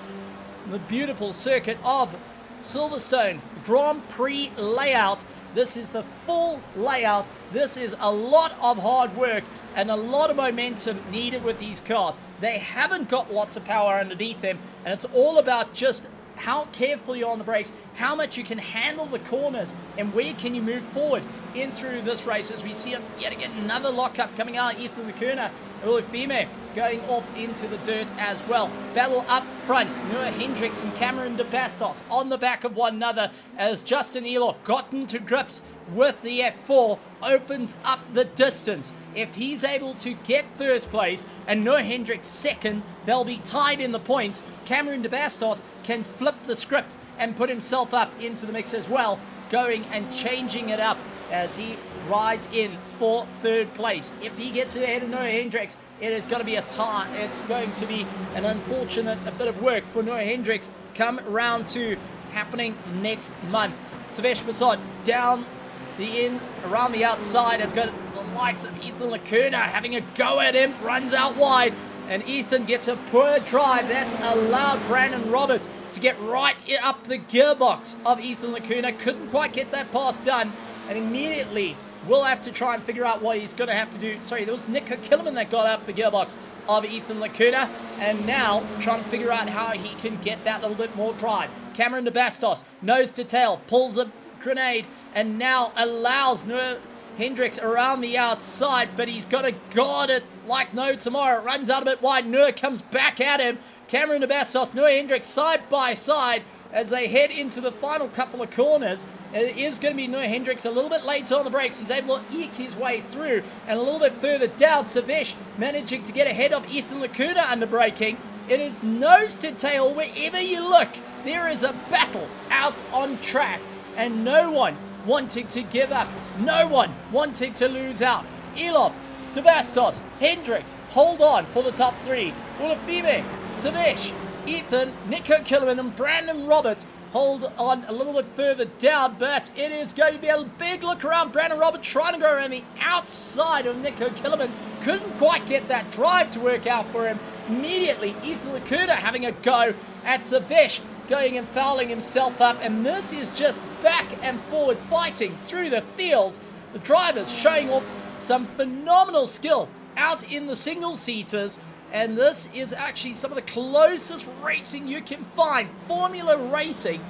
Speaker 1: the beautiful circuit of Silverstone Grand Prix layout. This is the full layout. This is a lot of hard work and a lot of momentum needed with these cars. They haven't got lots of power underneath them, and it's all about just how careful you're on the brakes, how much you can handle the corners, and where can you move forward in through this race as we see yet again another lockup coming out. Ethan Lacuna, Olafime going off into the dirt as well. Battle up front, Noah Hendricks and Cameron De Bastos on the back of one another as Justin Elof gotten to grips with the F4, opens up the distance. If he's able to get first place and Noah Hendricks second, they'll be tied in the points. Cameron De Bastos can flip the script and put himself up into the mix as well, going and changing it up as he rides in for 3rd place. If he gets it ahead of Noah Hendricks, it is going to be a tie. It's going to be an unfortunate bit of work for Noah Hendricks come round 2 happening next month. Savesh Masad down the in, around the outside, has got the likes of Ethan Lacuna having a go at him, runs out wide, and Ethan gets a poor drive. That's allowed Brandon Roberts to get right up the gearbox of Ethan Lacuna. Couldn't quite get that pass done, and immediately will have to try and figure out what he's going to have to do. Sorry, there was Nico Killerman that got up the gearbox of Ethan Lacuna, and now trying to figure out how he can get that little bit more drive. Cameron De Bastos, nose to tail, pulls a grenade, and now allows Noah Hendricks around the outside, but he's got to guard it like no tomorrow. Runs out a bit wide. Noah comes back at him. Cameron De Bastos, Noah Hendricks side by side as they head into the final couple of corners. It is going to be Noah Hendricks a little bit later on the brakes. He's able to eke his way through, and a little bit further down, Savesh managing to get ahead of Ethan Lacuna under braking. It is nose to tail wherever you look. There is a battle out on track, and no one wanting to give up, no one wanting to lose out. Elof, De Bastos, Hendricks hold on for the top 3. Olafime, Savesh, Ethan, Nico Killerman, and Brandon Roberts hold on a little bit further down, but it is going to be a big look around. Brandon Roberts trying to go around the outside of Nico Killerman. Couldn't quite get that drive to work out for him. Immediately, Ethan Lacuna having a go at Savesh, going and fouling himself up, and this is just back and forward fighting through the field. The drivers showing off some phenomenal skill out in the single-seaters, and this is actually some of the closest racing you can find. Formula racing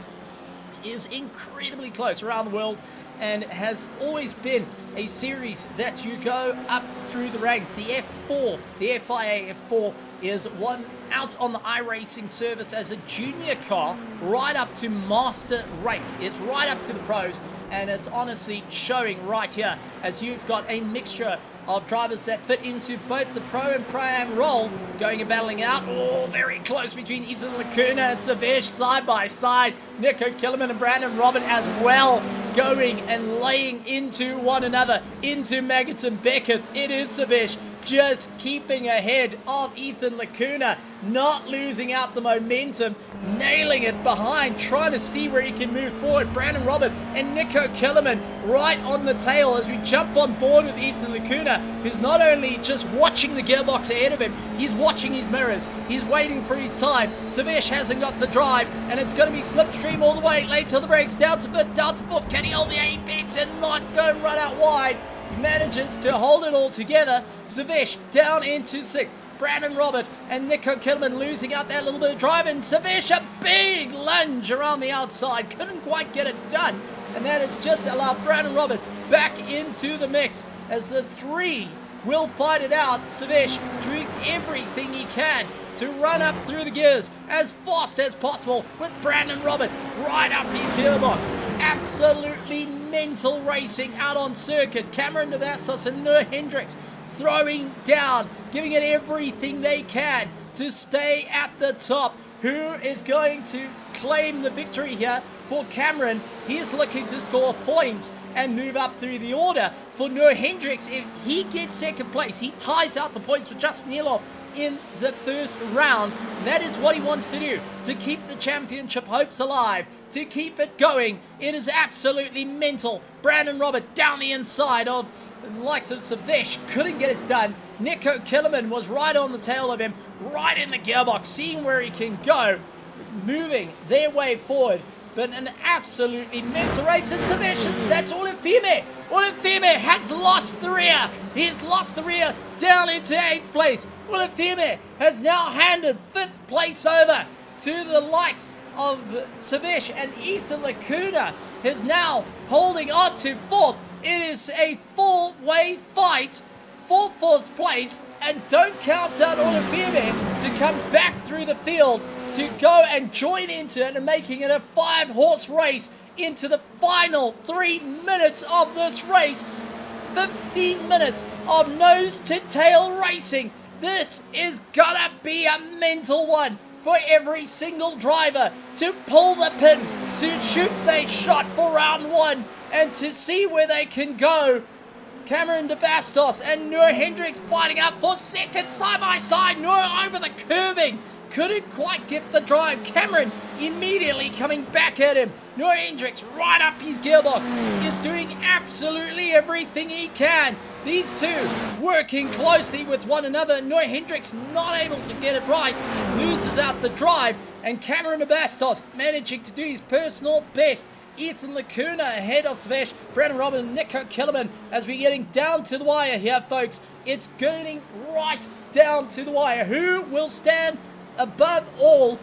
Speaker 1: is incredibly close around the world and has always been a series that you go up through the ranks. The F4, the FIA F4, is one out on the iRacing service as a junior car right up to master rank. It's right up to the pros, and it's honestly showing right here as you've got a mixture of drivers that fit into both the Pro and Pro-Am role, going and battling out. Oh, very close between Ethan Lacuna and Savesh side by side. Nico Killerman and Brandon Robin as well, going and laying into one another, into Magaton Beckett. It is Savesh just keeping ahead of Ethan Lacuna, not losing out the momentum, nailing it behind, trying to see where he can move forward. Brandon Robert and Nico Killerman right on the tail as we jump on board with Ethan Lacuna, who's not only just watching the gearbox ahead of him, he's watching his mirrors, he's waiting for his time. Savesh hasn't got the drive, and it's going to be slipstream all the way, late till the brakes, down to fifth, down to fourth. Can he hold the apex and not go and run out wide? He manages to hold it all together. Savesh down into sixth. Brandon Robert and Nico Killerman losing out that little bit of drive, and Savesh a big lunge around the outside. Couldn't quite get it done, and that has just allowed Brandon Robert back into the mix as the three will fight it out. Savesh doing everything he can to run up through the gears as fast as possible with Brandon Robert right up his gearbox. Absolutely mental racing out on circuit. Cameron De Bastos and Noah Hendricks throwing down, giving it everything they can to stay at the top. Who is going to claim the victory here for Cameron. He is looking to score points and move up through the order. For Noah Hendricks, if he gets second place, he ties out the points with Justin Eloff in the first round. That is what he wants to do, to keep the championship hopes alive, to keep it going. It is absolutely mental. Brandon Robert down the inside of the likes of Savesh, couldn't get it done. Nico Killerman was right on the tail of him, right in the gearbox, seeing where he can go, moving their way forward. But an absolutely mental race, and Savesh, that's Olafime. Olafime has lost the rear. He's lost the rear down into 8th place. Olafime has now handed 5th place over to the likes of Savesh, and Ethan Lacuna is now holding on to 4th. It is a 4-way fight for 4th place, and don't count out Olafime to come back through the field to go and join into it and making it a 5-horse race into the final 3 minutes of this race. 15 minutes of nose-to-tail racing. This is gonna be a mental one for every single driver to pull the pin, to shoot their shot for round 1, and to see where they can go. Cameron de Bastos and Noah Hendricks fighting up for second side by side. Noah over the curbing, couldn't quite get the drive. Cameron immediately coming back at him. Noah Hendricks right up his gearbox, is doing absolutely everything he can. These two working closely with one another. Noah Hendricks not able to get it right, loses out the drive, and Cameron de Bastos managing to do his personal best. Ethan Lacuna ahead of Savesh, Brandon Robin, and Nico Killerman as we're getting down to the wire here, folks. It's getting right down to the wire. Who will stand above all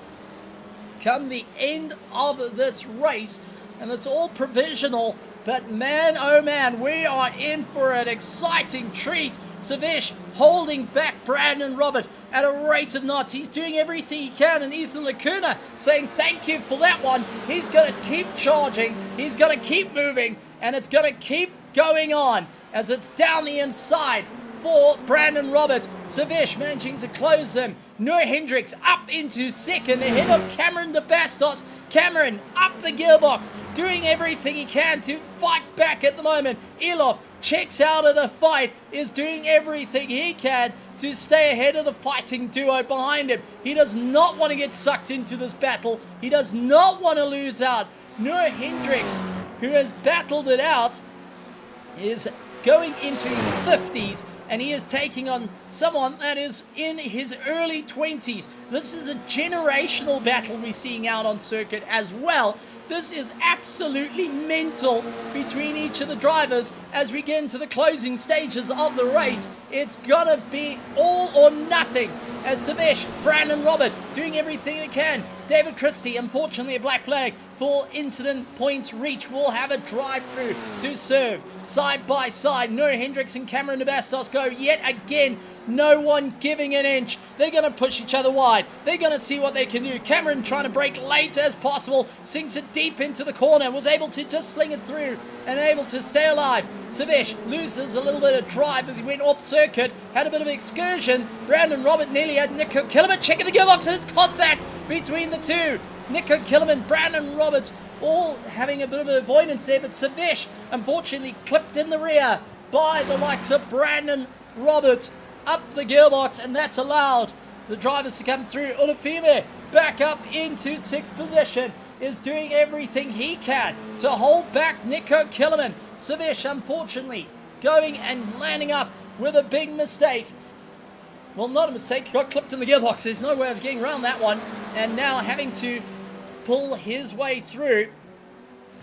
Speaker 1: come the end of this race? And it's all provisional, but man, oh man, we are in for an exciting treat. Savesh holding back Brandon Robert at a rate of knots. He's doing everything he can, and Ethan Lacuna saying thank you for that one. He's going to keep charging, he's going to keep moving, and it's going to keep going on as it's down the inside for Brandon Robert. Savesh managing to close them. Noah Hendricks up into second ahead of Cameron de Bastos. Cameron up the gearbox, doing everything he can to fight back at the moment. Eloff checks out of the fight, is doing everything he can to stay ahead of the fighting duo behind him. He does not want to get sucked into this battle. He does not want to lose out. Noah Hendricks, who has battled it out, is going into his 50s, and he is taking on someone that is in his early 20s. This is a generational battle we're seeing out on circuit as well. This is absolutely mental between each of the drivers as we get into the closing stages of the race. It's gonna be all or nothing as Savesh, Brandon Robert doing everything they can. David Christie, unfortunately a black flag for incident points reach, will have a drive through to serve. Side by side, Noah Hendricks and Cameron de Bastos go yet again. No one giving an inch. They're going to push each other wide. They're going to see what they can do. Cameron trying to break late as possible. Sinks it deep into the corner. Was able to just sling it through and able to stay alive. Savesh loses a little bit of drive as he went off circuit. Had a bit of excursion. Brandon Robert nearly had Nico Killerman checking the gearbox, and it's contact between the two. Nico Killerman, Brandon Roberts all having a bit of avoidance there, but Savesh unfortunately clipped in the rear by the likes of Brandon Roberts. Up the gearbox, and that's allowed the drivers to come through. Olafime back up into 6th position, is doing everything he can to hold back Nico Killerman. Savesh unfortunately going and landing up with a big mistake. Well, not a mistake, got clipped in the gearbox. There's no way of getting around that one, and now having to pull his way through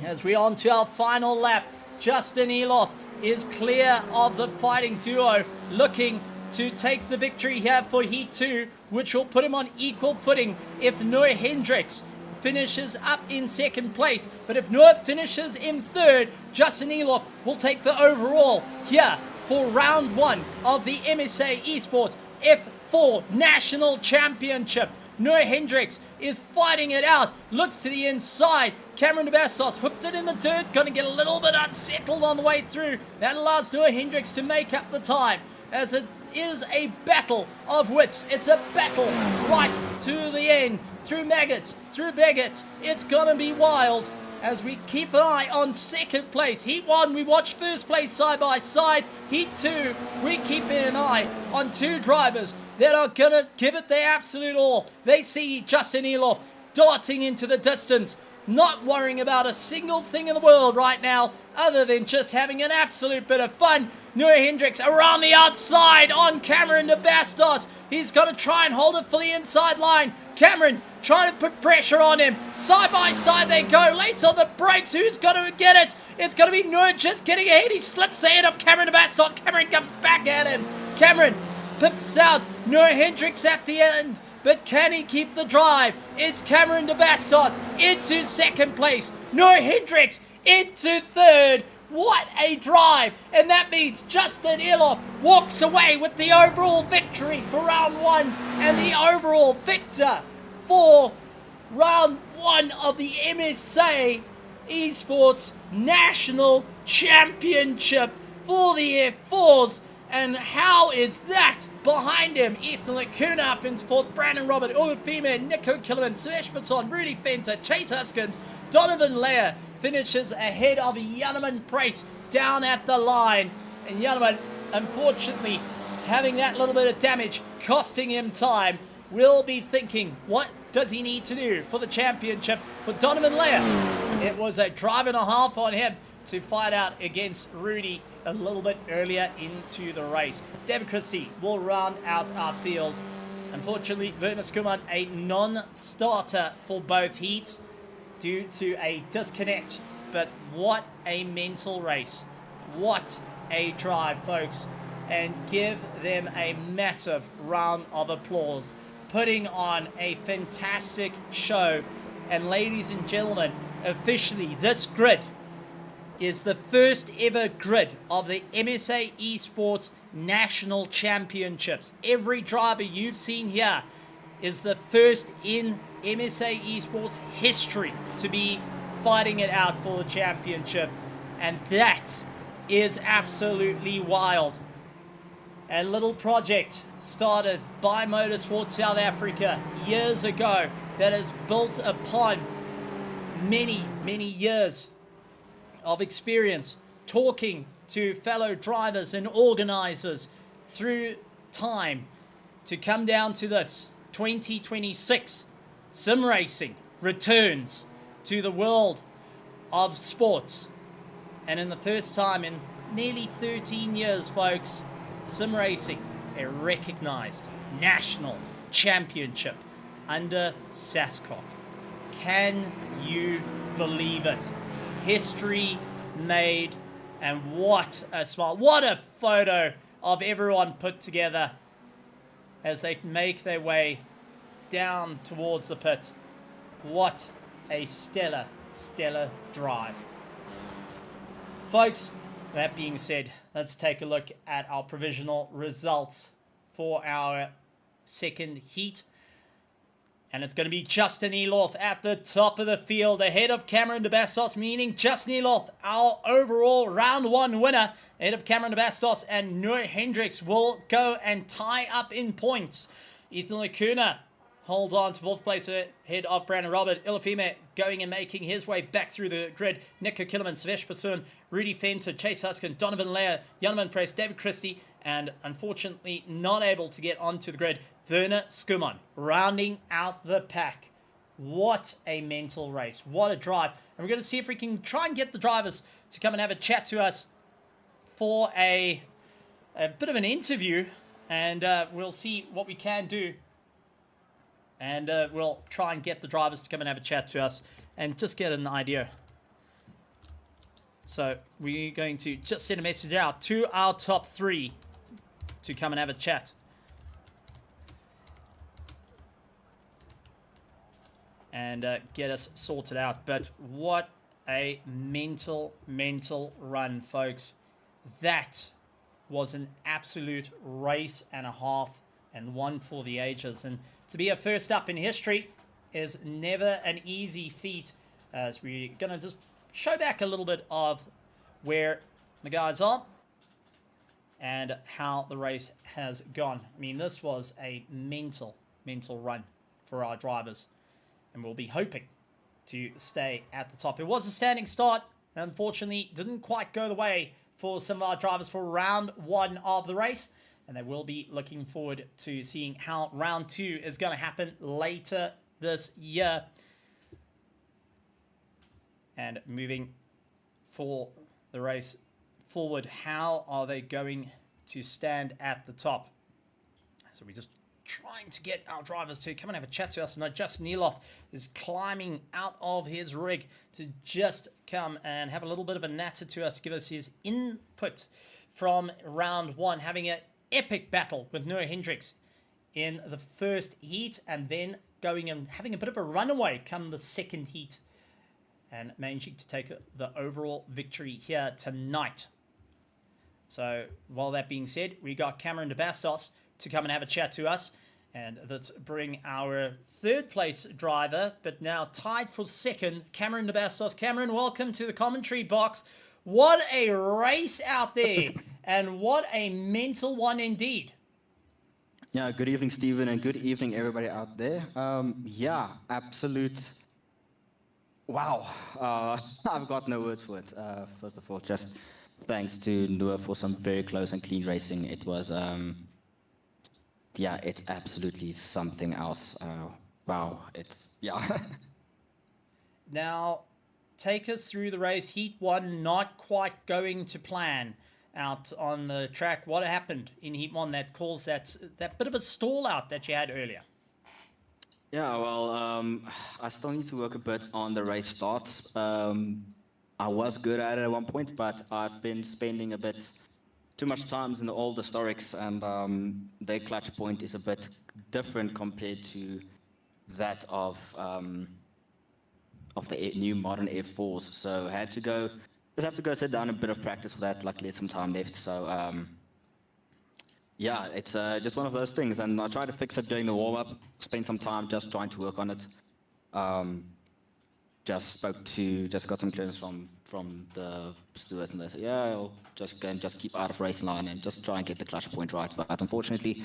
Speaker 1: as we're on to our final lap. Justin Eloff is clear of the fighting duo, looking to take the victory here for Heat 2, which will put him on equal footing if Noah Hendricks finishes up in 2nd place. But if Noah finishes in 3rd, Justin Eloff will take the overall here for round 1 of the MSA Esports F4 National Championship. Noah Hendricks is fighting it out, looks to the inside. Cameron de Bastos hooked it in the dirt, going to get a little bit unsettled on the way through. That allows Noah Hendricks to make up the time as it is a battle of wits. It's a battle right to the end, through maggots, through beggots. It's gonna be wild as we keep an eye on second place. Heat 1, we watch first place side by side. Heat 2, we keep an eye on two drivers that are going to give it their absolute all. They see Justin Elof darting into the distance, not worrying about a single thing in the world right now other than just having an absolute bit of fun. Noah Hendricks around the outside on Cameron de Bastos. He's got to try and hold it for the inside line. Cameron trying to put pressure on him. Side by side they go. Late on the brakes. Who's going to get it? It's going to be Noah just getting ahead. He slips ahead of Cameron de Bastos. Cameron comes back at him. Cameron pips out Noah Hendricks at the end. But can he keep the drive? It's Cameron de Bastos into second place. Noah Hendricks into third. What a drive! And that means Justin Elof walks away with the overall victory for round 1 and the overall victor for round 1 of the MSA Esports National Championship for the F4s. And how is that behind him? Ethan Lacuna up in fourth, Brandon Robert, Olafime, Nico Killerman, Sesh Basson, Rudy Fenter, Chase Huskins, Donovan Leyer finishes ahead of Janneman Prix down at the line. And Janneman, unfortunately, having that little bit of damage, costing him time, will be thinking, what does he need to do for the championship? For Donovan Leyer, it was a drive and a half on him to fight out against Rudy a little bit earlier into the race. David Christie will round out our field. Unfortunately, Werner Skuman, a non-starter for both heats due to a disconnect. But what a mental race. What a drive, folks. And give them a massive round of applause. Putting on a fantastic show. And ladies and gentlemen, officially this grid is the first ever grid of the MSA Esports National Championships. Every driver you've seen here is the first in MSA Esports history to be fighting it out for the championship. And that is absolutely wild. A little project started by Motorsport South Africa years ago that is built upon many, many years of experience, talking to fellow drivers and organizers through time to come down to this 2026 sim racing returns to the world of sports. And in the first time in nearly 13 years, folks, sim racing, a recognized national championship under Sascock. Can you believe it? History made, and what a smile. What a photo of everyone put together as they make their way down towards the pit. What a stellar, stellar drive. Folks, that being said, let's take a look at our provisional results for our second heat. And it's going to be Justin Elof at the top of the field, ahead of Cameron de Bastos, meaning Justin Elof, our overall round 1 winner, ahead of Cameron de Bastos, and Noah Hendricks will go and tie up in points. Ethan Lacuna holds on to fourth place ahead of Brandon Robert. Ilafime going and making his way back through the grid. Nico Killerman, Sesh Bassoon, Rudy Fenter, Chase Huskin, Donovan Leyer, Janneman Press, David Christie, and unfortunately not able to get onto the grid, Werner Skuman, rounding out the pack. What a mental race. What a drive. And we're going to see if we can try and get the drivers to come and have a chat to us for a bit of an interview. And we'll see what we can do. And we'll try and get the drivers to come and have a chat to us and just get an idea. So we're going to just send a message out to our top 3 to come and have a chat. And get us sorted out. But what a mental run, folks. That was an absolute race and a half, and one for the ages. And to be a first up in history is never an easy feat, as we're going to just show back a little bit of where the guys are and how the race has gone. I mean, this was a mental run for our drivers. And we'll be hoping to stay at the top. It was a standing start. Unfortunately, didn't quite go the way for some of our drivers for round 1 of the race. And they will be looking forward to seeing how round 2 is going to happen later this year. And moving for the race forward, how are they going to stand at the top? So we're just trying to get our drivers to come and have a chat to us. And Justin Nieloff is climbing out of his rig to just come and have a little bit of a natter to us, give us his input from round 1, having an epic battle with Noah Hendricks in the first heat, and then going and having a bit of a runaway come the second heat, and managing to take the overall victory here tonight. So, while that being said, we got Cameron de Bastos to come and have a chat to us, and let's bring our third place driver, but now tied for second, Cameron de Bastos. Cameron, welcome to the commentary box. What a race out there, and what a mental one indeed.
Speaker 2: Yeah, good evening, Stephen, and good evening, everybody out there. Yeah, absolute. Wow, I've got no words for it. First of all, just thanks to Noah for some very close and clean racing. It was, yeah, it's absolutely something else. Wow, it's, yeah.
Speaker 1: Now, take us through the race. Heat 1 not quite going to plan out on the track. What happened in Heat 1 that caused that bit of a stall out that you had earlier?
Speaker 2: Yeah, well, I still need to work a bit on the race starts. I was good at it at one point, but I've been spending a bit too much time in the old historics, and their clutch point is a bit different compared to that of the new modern F4s. So I had to go, just have to go sit down a bit of practice for that. Luckily, some time left. So yeah, it's just one of those things, and I tried to fix it during the warm-up. Spent some time just trying to work on it. Just got some clearance from the stewards, and they said, yeah, I'll just go and just keep out of race line and just try and get the clutch point right. But unfortunately,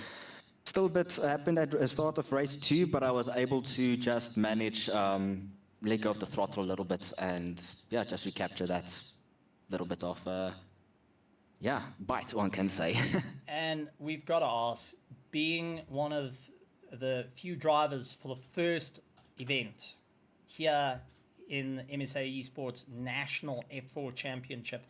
Speaker 2: still a bit happened at the start of race 2, but I was able to just manage let go of the throttle a little bit, and yeah, just recapture that little bit of yeah, bite, one can say.
Speaker 1: And we've got to ask, being one of the few drivers for the first event here in MSA Esports National F4 Championship,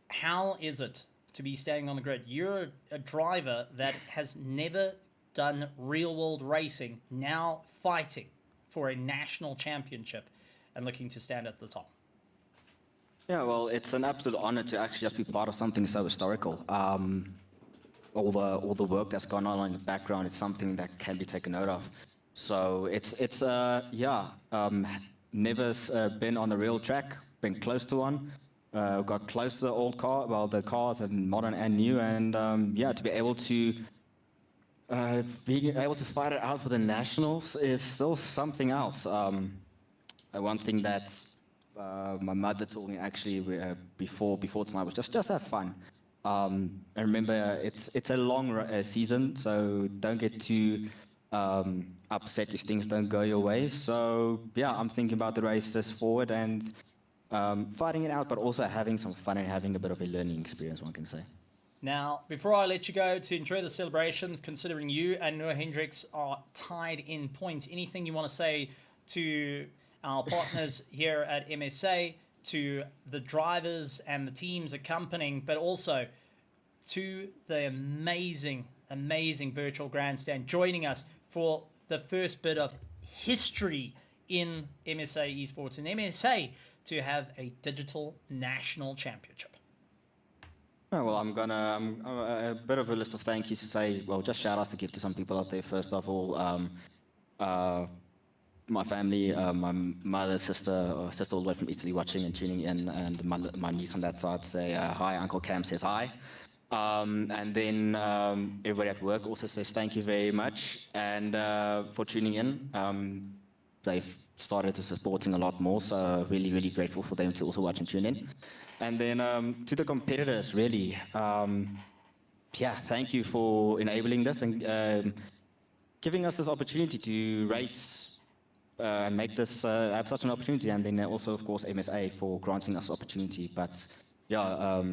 Speaker 1: how is it to be staying on the grid? You're a driver that has never done real-world racing, now fighting for a national championship and looking to stand at the top.
Speaker 2: Yeah, well, it's an absolute honor to actually just be part of something so historical. All the work that's gone on in the background is something that can be taken note of. So it's yeah, never been on a real track, been close to one, got close to the old car, well, the cars and modern and new, and yeah, to be able to being able to fight it out for the nationals is still something else. One thing that my mother told me actually before tonight was just have fun. And remember, it's a long season, so don't get too upset if things don't go your way. So yeah, I'm thinking about the races forward and fighting it out, but also having some fun and having a bit of a learning experience, one can say.
Speaker 1: Now, before I let you go to enjoy the celebrations, considering you and Noah Hendricks are tied in points, anything you want to say to our partners here at MSA, to the drivers and the teams accompanying, but also to the amazing virtual grandstand joining us for the first bit of history in MSA Esports and MSA to have a digital national championship?
Speaker 2: Oh, well, I'm a bit of a list of thank yous to say. Well, just shout outs to give to some people out there. First of all, my family, my mother, sister all the way from Italy watching and tuning in, and my niece on that side say hi. Uncle Cam says hi, and then everybody at work also says thank you very much and for tuning in. They've started to supporting a lot more, so really grateful for them to also watch and tune in. And then to the competitors, really, yeah, thank you for enabling this and giving us this opportunity to race make this have such an opportunity, and then also, of course, MSA for granting us opportunity. But yeah,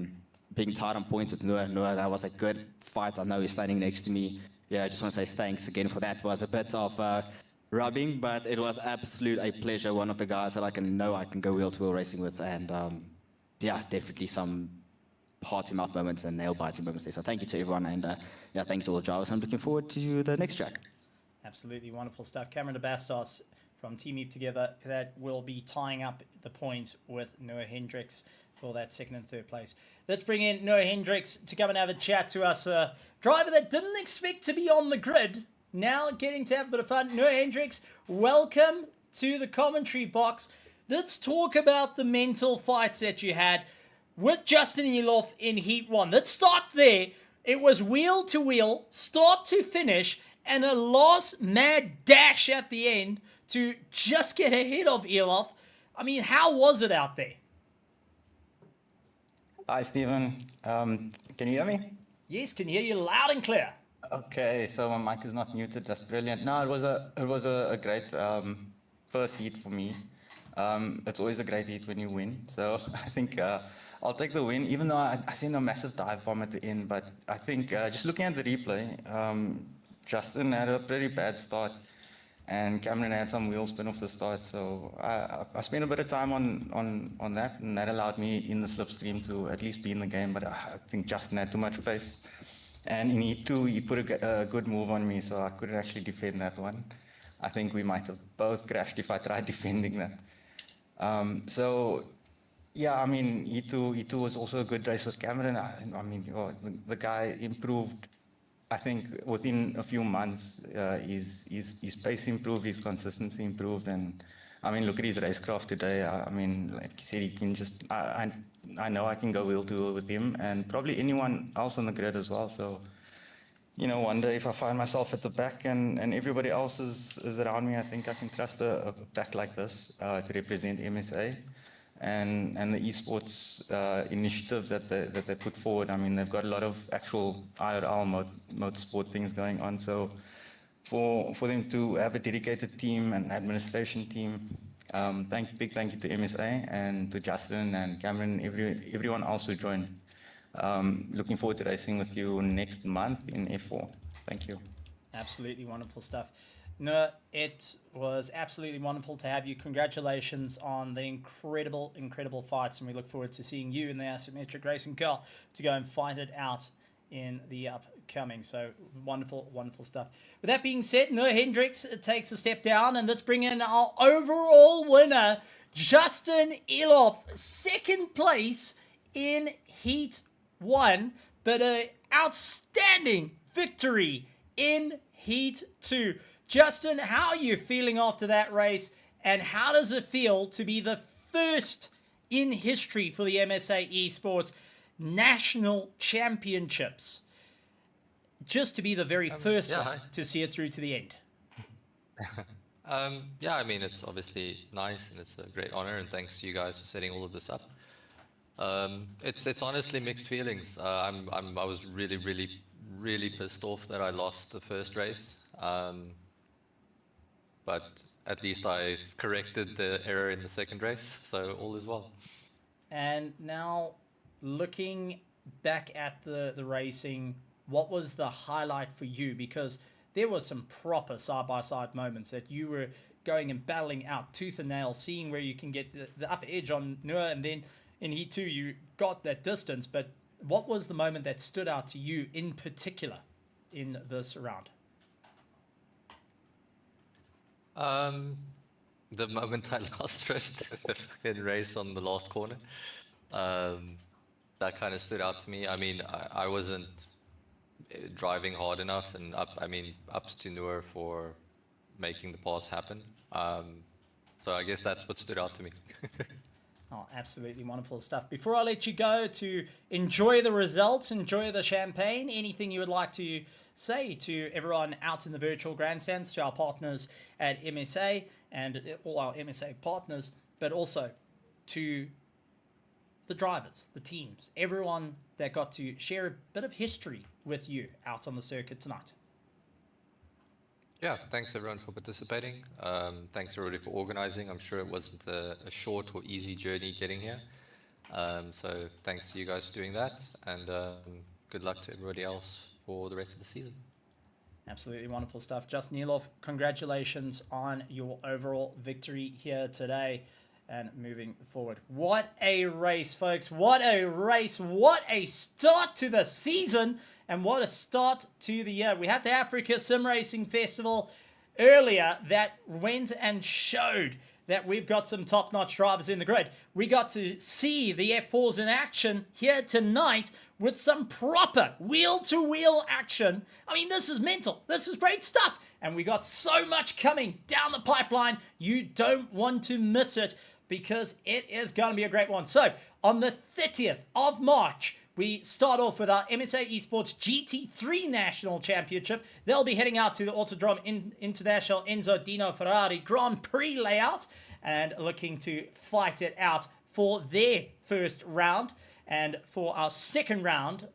Speaker 2: being tied on points with Noah, that was a good fight. I know he's standing next to me. Yeah, I just want to say thanks again for that. It was a bit of rubbing, but it was absolute a pleasure. One of the guys that I can go wheel-to-wheel racing with, and yeah, definitely some party mouth moments and nail biting moments there. So thank you to everyone, and yeah, thank you to all the drivers. I'm looking forward to the next track.
Speaker 1: Absolutely wonderful stuff. Cameron de Bastos from Team Eep Together, that will be tying up the points with Noah Hendricks for that second and third place. Let's bring in Noah Hendricks to come and have a chat to us. A driver that didn't expect to be on the grid, now getting to have a bit of fun. Noah Hendricks, welcome to the commentary box. Let's talk about the mental fights that you had with Justin Eloff in Heat 1. Let's start there. It was wheel to wheel, start to finish, and a last mad dash at the end to just get ahead of Eloff. I mean, how was it out there?
Speaker 3: Hi, Stephen. Can you hear me?
Speaker 1: Yes, can hear you loud and clear.
Speaker 3: Okay, so my mic is not muted. That's brilliant. No, it was a great first heat for me. It's always a great heat when you win. So I think I'll take the win, even though I seen a massive dive bomb at the end. But I think just looking at the replay, Justin had a pretty bad start, and Cameron had some wheel spin off the start. So I spent a bit of time on that, and that allowed me in the slipstream to at least be in the game. But I think Justin had too much pace. And in Heat 2, he put a good move on me, so I couldn't actually defend that one. I think we might have both crashed if I tried defending that. So, yeah, I mean, Heat 2 was also a good race with Cameron. I mean, the guy improved. I think within a few months, his pace improved, his consistency improved, and I mean, look at his racecraft today. I mean, like you said, he can just. I know I can go wheel to wheel with him, and probably anyone else on the grid as well. So, you know, one day if I find myself at the back and everybody else is around me, I think I can trust a back like this to represent MSA. And the esports initiative that they put forward. I mean, they've got a lot of actual IRL motorsport things going on. So for them to have a dedicated team and administration team, big thank you to MSA and to Justin and Cameron, everyone else who joined. Looking forward to racing with you next month in F4. Thank you.
Speaker 1: Absolutely wonderful stuff. No, it was absolutely wonderful to have you. Congratulations on the incredible fights, and we look forward to seeing you in the Asymmetric Racing Car to go and fight it out in the upcoming. So wonderful stuff. With that being said, Noah Hendricks takes a step down, and let's bring in our overall winner, Justin Eloff, second place in Heat 1, but an outstanding victory in Heat 2. Justin, how are you feeling after that race, and how does it feel to be the first in history for the MSA Esports National Championships? Just to be the very first one to see it through to the end.
Speaker 4: Yeah, I mean, it's obviously nice, and it's a great honor, and thanks to you guys for setting all of this up. It's honestly mixed feelings. I was really pissed off that I lost the first race. But at least I corrected the error in the second race, so all is well.
Speaker 1: And now, looking back at the racing, what was the highlight for you? Because there were some proper side-by-side moments that you were going and battling out tooth and nail, seeing where you can get the upper edge on Noah, and then in Heat 2 you got that distance. But what was the moment that stood out to you in particular in this round?
Speaker 4: The moment I lost first in race on the last corner, that kind of stood out to me. I mean, I wasn't driving hard enough, and ups to Noor for making the pass happen. So I guess that's what stood out to me.
Speaker 1: Oh, absolutely wonderful stuff. Before I let you go to enjoy the results, enjoy the champagne, anything you would like to say to everyone out in the virtual grandstands, to our partners at MSA and all our MSA partners, but also to the drivers, the teams, everyone that got to share a bit of history with you out on the circuit tonight?
Speaker 4: Yeah, thanks everyone for participating. Thanks everybody for organizing. I'm sure it wasn't a short or easy journey getting here. So thanks to you guys for doing that, and good luck to everybody else for the rest of the season.
Speaker 1: Absolutely wonderful stuff. Justin Nieloff, congratulations on your overall victory here today and moving forward. What a race, folks. What a race. What a start to the season and what a start to the year. We had the Africa Sim Racing Festival earlier that went and showed that we've got some top-notch drivers in the grid. We got to see the F4s in action here tonight with some proper wheel-to-wheel action. I mean, this is mental. This is great stuff. And we got so much coming down the pipeline. You don't want to miss it because it is going to be a great one. So, on the 30th of March, we start off with our MSA Esports GT3 National Championship. They'll be heading out to the Autodrome International Enzo Dino Ferrari Grand Prix layout and looking to fight it out for their first round. And for our second round,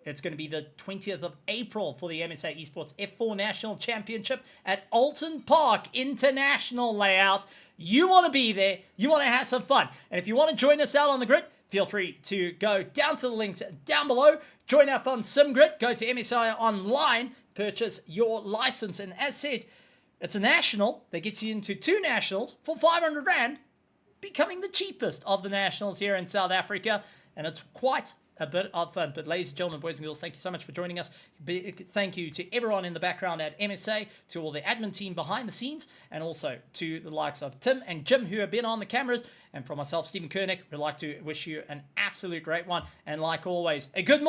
Speaker 1: it's going to be the 20th of April for the MSA Esports F4 National Championship at Alton Park International layout. You want to be there. You want to have some fun. And if you want to join us out on the grid, feel free to go down to the links down below. Join up on SimGrid. Go to MSI Online. Purchase your license. And as said, it's a national. They get you into 2 nationals for 500 Rand, becoming the cheapest of the nationals here in South Africa. And it's quite a bit of fun. But ladies and gentlemen, boys and girls, thank you so much for joining us. Thank you to everyone in the background at MSA, to all the admin team behind the scenes, and also to the likes of Tim and Jim who have been on the cameras. And for myself, Stephen Koenig, we'd like to wish you an absolute great one. And like always, a good morning.